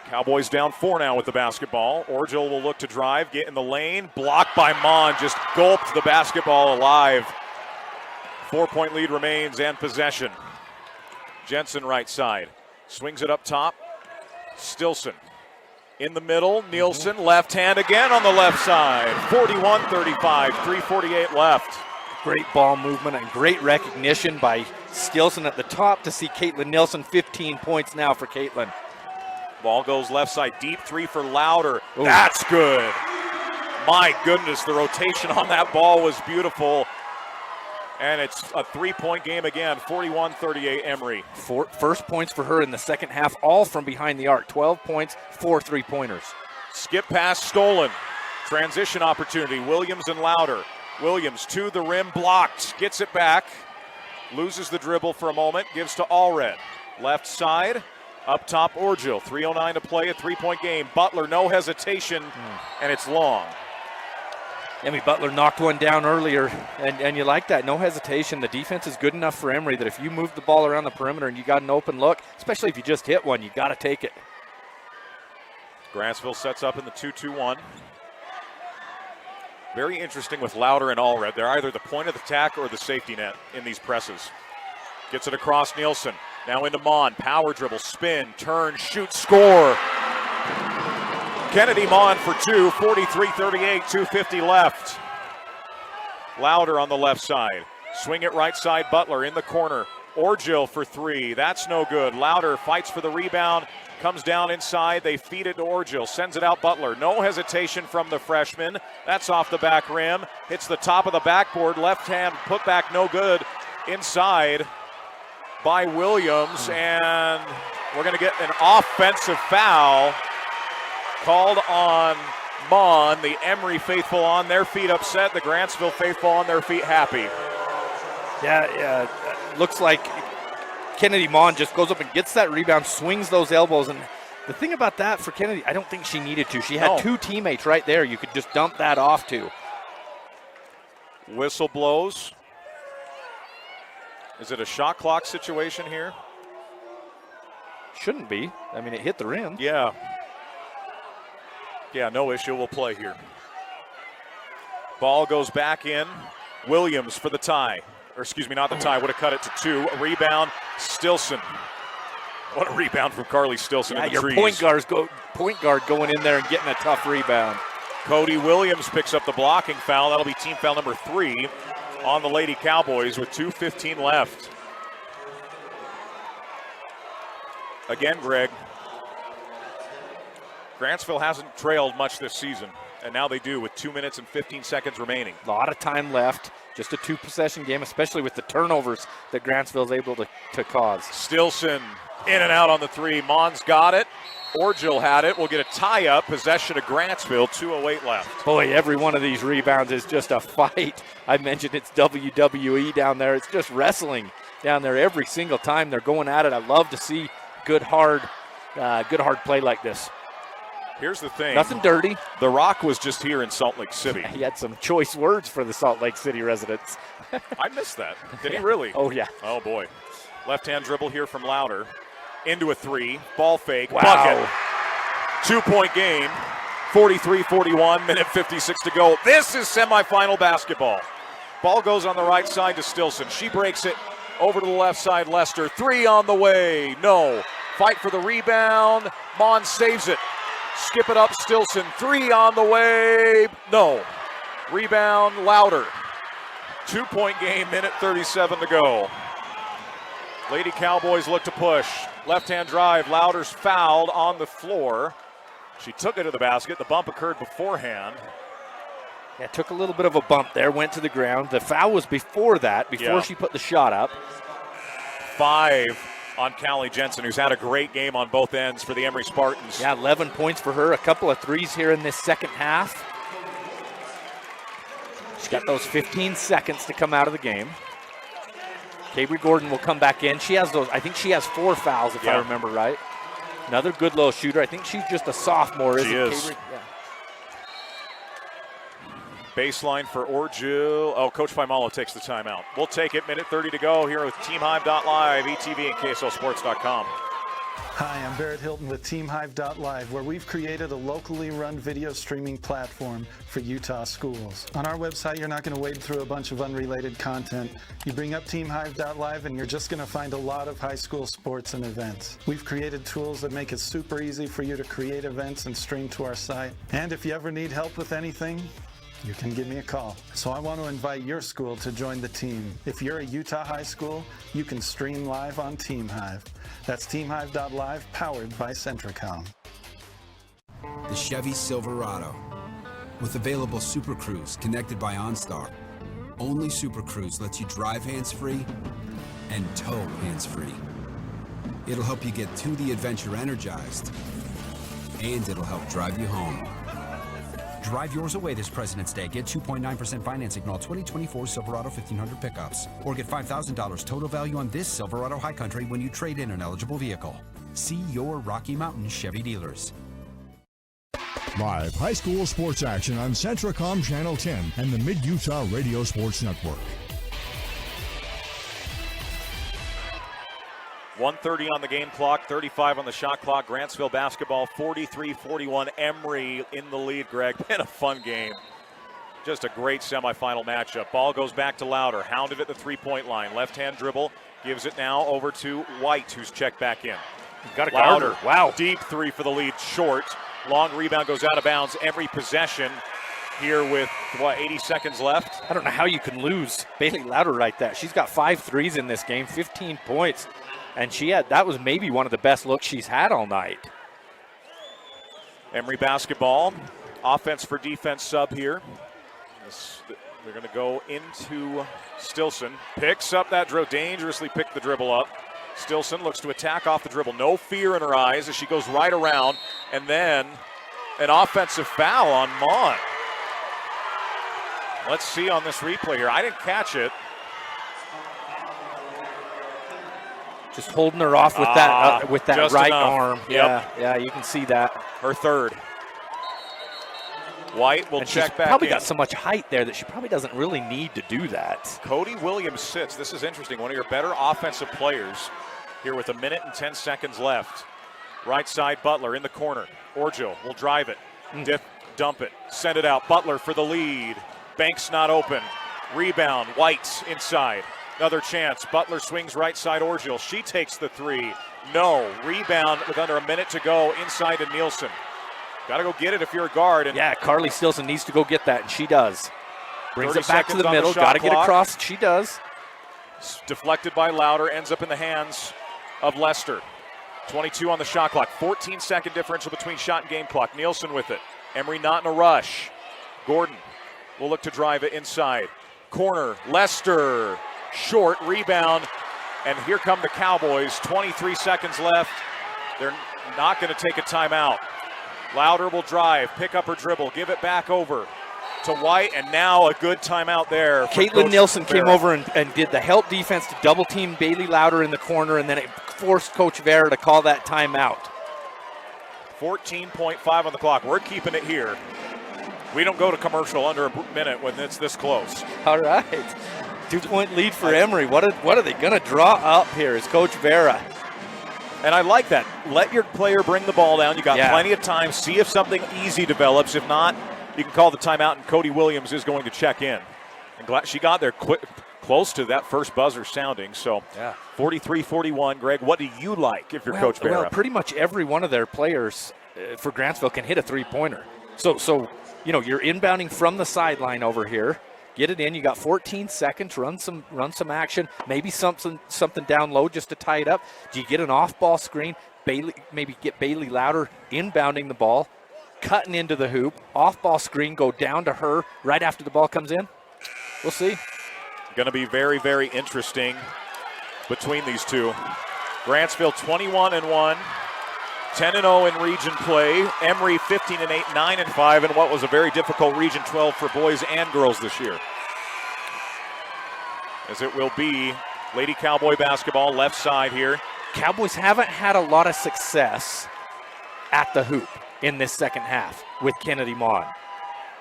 Cowboys down 4 now with the basketball. Orgel will look to drive, get in the lane. Blocked by Mon, just gulped the basketball alive. 4-point lead remains and possession. Jensen right side. Swings it up top. Stilson in the middle. Nielsen left hand again on the left side. 41-35, 3:48 left. Great ball movement and great recognition by Stilson at the top to see Caitlin Nielsen. 15 points now for Caitlin. Ball goes left side, deep 3 for Louder. Ooh. That's good. My goodness, the rotation on that ball was beautiful. And it's a 3-point game again, 41-38 Emery. First points for her in the second half, all from behind the arc. 12 points, 4 3-pointers. Skip pass stolen. Transition opportunity, Williams and Louder. Williams to the rim, blocked, gets it back. Loses the dribble for a moment, gives to Allred. Left side, up top Orgel. 3:09 to play, a 3-point game. Butler, no hesitation, and it's long. Emery Butler knocked one down earlier, and you like that, no hesitation. The defense is good enough for Emery that if you move the ball around the perimeter and you got an open look, especially if you just hit one, you got to take it. Grantsville sets up in the 2-2-1. Very interesting with Louder and Allred. They're either the point of attack or the safety net in these presses. Gets it across Nielsen. Now into Mon. Power dribble, spin, turn, shoot, score. Kennedy Mon for 2, 43-38, 2:50 left. Louder on the left side. Swing it right side, Butler in the corner. Orgel for 3, that's no good. Louder fights for the rebound, comes down inside. They feed it to Orgel, sends it out Butler. No hesitation from the freshman. That's off the back rim. Hits the top of the backboard. Left hand put back, no good. Inside by Williams, and we're going to get an offensive foul called on Mon. The Emery faithful on their feet upset. The Grantsville faithful on their feet happy. Yeah, looks like Kennedy Mon just goes up and gets that rebound, swings those elbows. And the thing about that for Kennedy, I don't think she needed to. She had two teammates right there you could just dump that off to. Whistle blows. Is it a shot clock situation here? Shouldn't be. I mean, it hit the rim. Yeah. Yeah, no issue. We'll play here. Ball goes back in. Williams for the tie. Or excuse me, not the tie. Would have cut it to 2. A rebound. Stilson. What a rebound from Carly Stilson in the your trees. Point guard going in there and getting a tough rebound. Cody Williams picks up the blocking foul. That'll be team foul number 3 on the Lady Cowboys with 2:15 left. Again, Greg, Grantsville hasn't trailed much this season, and now they do with 2 minutes and 15 seconds remaining. A lot of time left. Just a 2-possession game, especially with the turnovers that Grantsville's able to cause. Stilson in and out on the 3. Mon's got it. Orgel had it. We'll get a tie-up. Possession of Grantsville. 2:08 left. Boy, every one of these rebounds is just a fight. I mentioned it's WWE down there. It's just wrestling down there every single time they're going at it. I love to see good hard play like this. Here's the thing. Nothing dirty. The Rock was just here in Salt Lake City. He had some choice words for the Salt Lake City residents. I missed that. Did he really? Oh, yeah. Oh, boy. Left-hand dribble here from Louder. Into a 3. Ball fake. Wow. Bucket. 2-point game. 43-41. Minute 56 to go. This is semifinal basketball. Ball goes on the right side to Stilson. She breaks it over to the left side. Lester. 3 on the way. No. Fight for the rebound. Mon saves it. Skip it up, Stilson. 3 on the way. No. Rebound, Louder. 2-point game, minute 37 to go. Lady Cowboys look to push. Left-hand drive. Louder's fouled on the floor. She took it to the basket. The bump occurred beforehand. Yeah, took a little bit of a bump there, went to the ground. The foul was before that, before she put the shot up. 5 on Callie Jensen, who's had a great game on both ends for the Emery Spartans. Yeah, 11 points for her. A couple of threes here in this second half. She's got those 15 seconds to come out of the game. Cabry Gordon will come back in. She has those. I think she has 4 fouls, if I remember right. Another good little shooter. I think she's just a sophomore, isn't she? Is. Yeah. Baseline for Orju. Oh, Coach Faimalo takes the timeout. We'll take it. Minute 30 to go here with TeamHive.live, ETV, and KSLSports.com. Hi, I'm Barrett Hilton with TeamHive.live, where we've created a locally run video streaming platform for Utah schools. On our website, you're not going to wade through a bunch of unrelated content. You bring up TeamHive.live and you're just going to find a lot of high school sports and events. We've created tools that make it super easy for you to create events and stream to our site. And if you ever need help with anything, you can give me a call. So I want to invite your school to join the team. If you're a Utah high school, you can stream live on TeamHive. That's TeamHive.live, powered by Centricom. The Chevy Silverado. With available Super Cruise connected by OnStar. Only Super Cruise lets you drive hands-free and tow hands-free. It'll help you get to the adventure energized, and it'll help drive you home. Drive yours away this President's Day. Get 2.9% financing on all 2024 Silverado 1500 pickups. Or get $5,000 total value on this Silverado High Country when you trade in an eligible vehicle. See your Rocky Mountain Chevy dealers. Live high school sports action on Centricom Channel 10 and the Mid-Utah Radio Sports Network. 1:30 on the game clock, 35 on the shot clock. Grantsville basketball, 43-41. Emery in the lead, Greg. Been a fun game. Just a great semifinal matchup. Ball goes back to Louder, hounded at the three-point line. Left-hand dribble, gives it now over to White, who's checked back in. Got a Louder. Wow. Deep three for the lead, short. Long rebound goes out of bounds. Emery possession here with, 80 seconds left? I don't know how you can lose Bailey Louder like that. She's got 5 threes in this game, 15 points. And that was maybe one of the best looks she's had all night. Emery basketball. Offense for defense sub here. They're going to go into Stilson. Picks up that dribble. Dangerously picked the dribble up. Stilson looks to attack off the dribble. No fear in her eyes as she goes right around. And then an offensive foul on Mon. Let's see on this replay here. I didn't catch it. Just holding her off with that right arm. Yep. Yeah, you can see that. Her third. White will check back in. Probably got so much height there that she probably doesn't really need to do that. Cody Williams sits. This is interesting. One of your better offensive players here with 1 minute and 10 seconds left. Right side, Butler in the corner. Orjo will drive it. Dump it. Send it out. Butler for the lead. Banks not open. Rebound. White inside. Another chance. Butler swings right side. Orgil. She takes the three. No. Rebound with under 1 minute to go inside to Nielsen. Got to go get it if you're a guard. And yeah, Carly Stilson needs to go get that, and she does. Brings it back to the middle. Got to get across. She does. Deflected by Louder. Ends up in the hands of Lester. 22 on the shot clock. 14-second differential between shot and game clock. Nielsen with it. Emery not in a rush. Gordon will look to drive it inside. Corner. Lester. Short rebound, and here come the Cowboys. 23 seconds left. They're not going to take a timeout. Louder will drive, pick up her dribble, give it back over to White, and now a good timeout there. Caitlin Nielsen came over and did the help defense to double team Bailey Louder in the corner, and then it forced Coach Vera to call that timeout. 14.5 on the clock. We're keeping it here. We don't go to commercial under a minute when it's this close. All right. 2-point lead for Emery. What are they going to draw up here is Coach Vera. And I like that. Let your player bring the ball down. You got plenty of time. See if something easy develops. If not, you can call the timeout, and Cody Williams is going to check in. And glad she got there close to that first buzzer sounding. So 43-41. Greg, what do you like if you're Coach Vera? Well, pretty much every one of their players for Grantsville can hit a three-pointer. So you're inbounding from the sideline over here. Get it in. You got 14 seconds. Run some action. Maybe something down low just to tie it up. Do you get an off-ball screen? Maybe get Bailey Louder inbounding the ball, cutting into the hoop. Off-ball screen, go down to her right after the ball comes in. We'll see. Going to be very, very interesting between these two. Grantsville 21-1, 10-0 in region play. Emery 15-8, 9-5 in what was a very difficult Region 12 for boys and girls this year. As it will be Lady Cowboy basketball left side here. Cowboys haven't had a lot of success at the hoop in this second half with Kennedy Mon.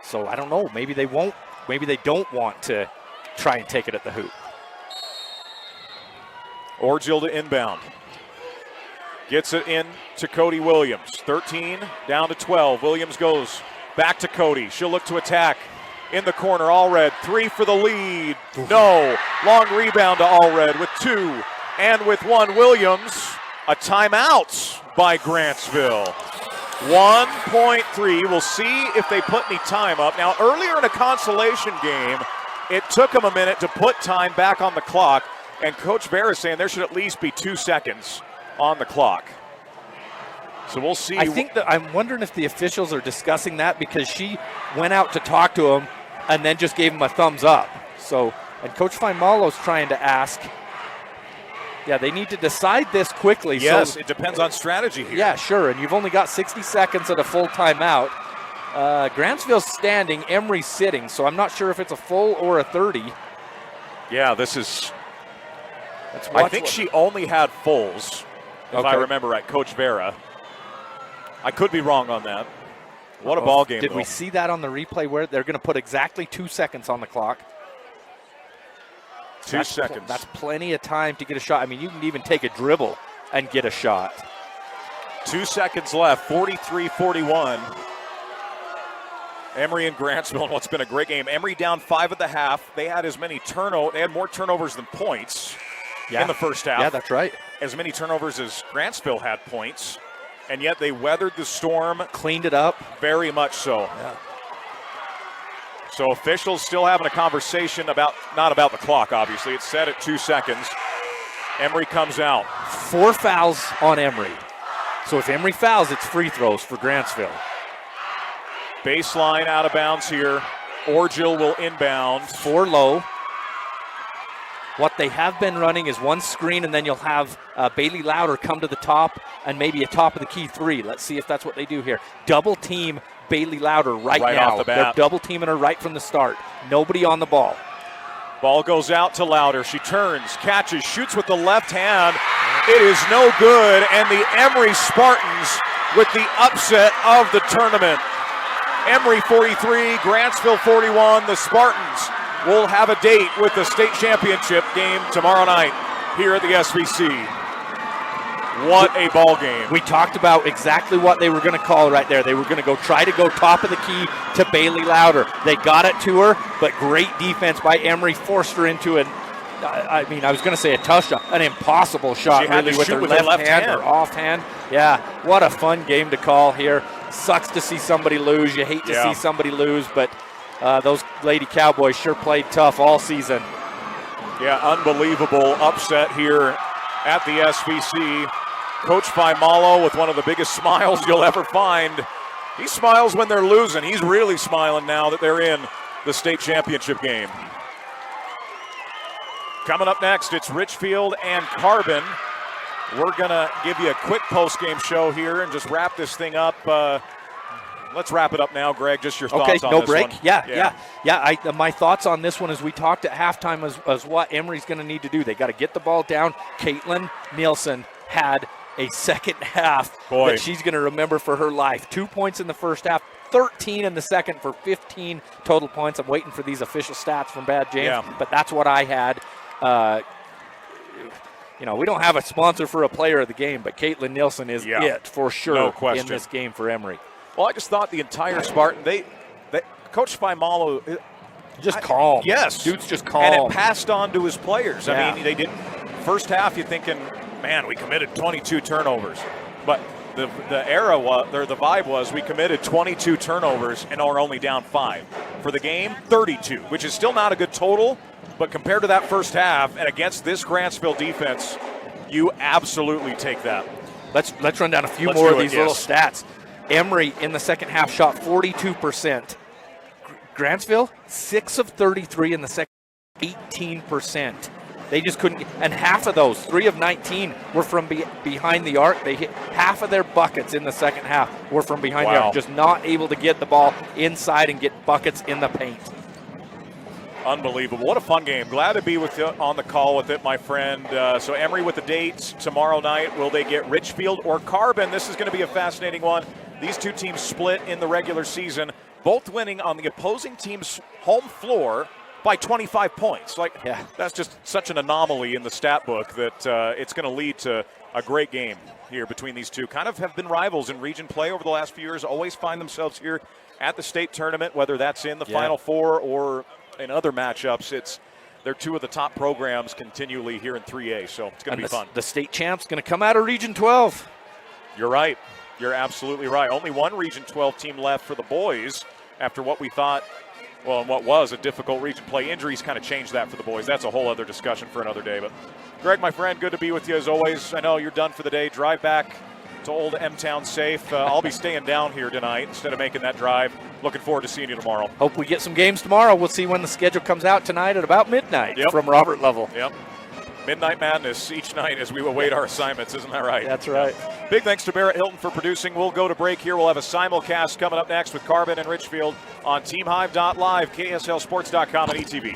So I don't know. Maybe they won't. Maybe they don't want to try and take it at the hoop. Orgill to inbound. Gets it in to Cody Williams. 13 down to 12. Williams goes back to Cody. She'll look to attack. In the corner, Allred. 3 for the lead. No. Long rebound to Allred with 2. And with 1, Williams. A timeout by Grantsville. 1.3. We'll see if they put any time up. Now, earlier in a consolation game, it took them a minute to put time back on the clock. And Coach Vera is saying there should at least be 2 seconds on the clock. So we'll see. I think that I'm wondering if the officials are discussing that because she went out to talk to him and then just gave him a thumbs up. So, and Coach Faimalo's trying to ask. Yeah, they need to decide this quickly. Yes, so, it depends on strategy here. Yeah, sure, and you've only got 60 seconds at a full timeout. Grantsville's standing, Emery's sitting, so I'm not sure if it's a full or a 30. Yeah, this is... I think she only had fulls, if I remember right, Coach Vera. I could be wrong on that. What a ball game, Did we see that on the replay where they're going to put exactly 2 seconds on the clock? 2 seconds. That's plenty of time to get a shot. I mean, you can even take a dribble and get a shot. 2 seconds left, 43-41. Emery and Grantsville in what's been a great game. Emery down 5 at the half. They had they had more turnovers than points in the first half. Yeah, that's right. As many turnovers as Grantsville had points. And yet they weathered the storm. Cleaned it up. Very much so. Yeah. So officials still having a conversation not about the clock, obviously. It's set at 2 seconds. Emery comes out. 4 fouls on Emery. So if Emery fouls, it's free throws for Grantsville. Baseline out of bounds here. Orgill will inbound. 4 low. What they have been running is one screen, and then you'll have Bailey Louder come to the top and maybe a top of the key 3. Let's see if that's what they do here. Double team Bailey Louder right now. Off the bat. They're double teaming her right from the start. Nobody on the ball. Ball goes out to Louder. She turns, catches, shoots with the left hand. It is no good, and the Emery Spartans with the upset of the tournament. Emery 43, Grantsville 41. The Spartans will have a date with the state championship game tomorrow night here at the SVC. What a ball game. We talked about exactly what they were going to call right there. They were going to try to go top of the key to Bailey Louder. They got it to her, but great defense by Emery forced her into I was going to say a tough shot, an impossible shot really with her left hand or offhand. Yeah, what a fun game to call here. Sucks to see somebody lose. You hate to see somebody lose, but those Lady Cowboys sure played tough all season. Yeah, unbelievable upset here at the SVC. Coach Faimalo with one of the biggest smiles you'll ever find. He smiles when they're losing. He's really smiling now that they're in the state championship game. Coming up next, it's Richfield and Carbon. We're going to give you a quick post-game show here and just wrap this thing up. Let's wrap it up now, Greg. Just your thoughts on no this break. one. Yeah. My thoughts on this one, as we talked at halftime, was what Emery's going to need to do. They got to get the ball down. Caitlin Nielsen had a second half that she's going to remember for her life. 2 points in the first half, 13 in the second for 15 total points. I'm waiting for these official stats from Bad James, but that's what I had. We don't have a sponsor for a player of the game, but Caitlin Nielsen is it for sure in this game for Emery. Well, I just thought the entire Spartan, Coach Faimalo, Just calm. Yes. Dude's just calm. And it passed on to his players. Yeah. I mean, they didn't. First half, you're thinking, man, we committed 22 turnovers. But the vibe was we committed 22 turnovers and are only down 5. For the game, 32, which is still not a good total. But compared to that first half and against this Grantsville defense, you absolutely take that. Let's run down a few more of these little stats. Emery in the second half shot 42%. Grantsville, 6 of 33 in the second, 18%. They just couldn't, and half of those, 3 of 19, were from behind the arc. They hit half of their buckets in the second half were from behind the arc, just not able to get the ball inside and get buckets in the paint. Unbelievable. What a fun game. Glad to be with you on the call with it, my friend. So Emery with the dates tomorrow night. Will they get Richfield or Carbon? This is going to be a fascinating one. These two teams split in the regular season, both winning on the opposing team's home floor by 25 points. That's just such an anomaly in the stat book that it's going to lead to a great game here between these two. Kind of have been rivals in region play over the last few years, always find themselves here at the state tournament, whether that's in the Final Four or in other matchups. They're two of the top programs continually here in 3A, so it's going to be fun. The state champ's going to come out of Region 12. You're right. You're absolutely right. Only one Region 12 team left for the boys after what we thought, well, and what was a difficult region play. Injuries kind of changed that for the boys. That's a whole other discussion for another day. But Greg, my friend, good to be with you as always. I know you're done for the day. Drive back to old M-Town safe. I'll be staying down here tonight instead of making that drive. Looking forward to seeing you tomorrow. Hope we get some games tomorrow. We'll see when the schedule comes out tonight at about midnight from Robert Level. Yep. Midnight Madness each night as we await our assignments. Isn't that right? That's right. Big thanks to Barrett Hilton for producing. We'll go to break here. We'll have a simulcast coming up next with Carbon and Richfield on TeamHive.live, KSLSports.com, and ETV.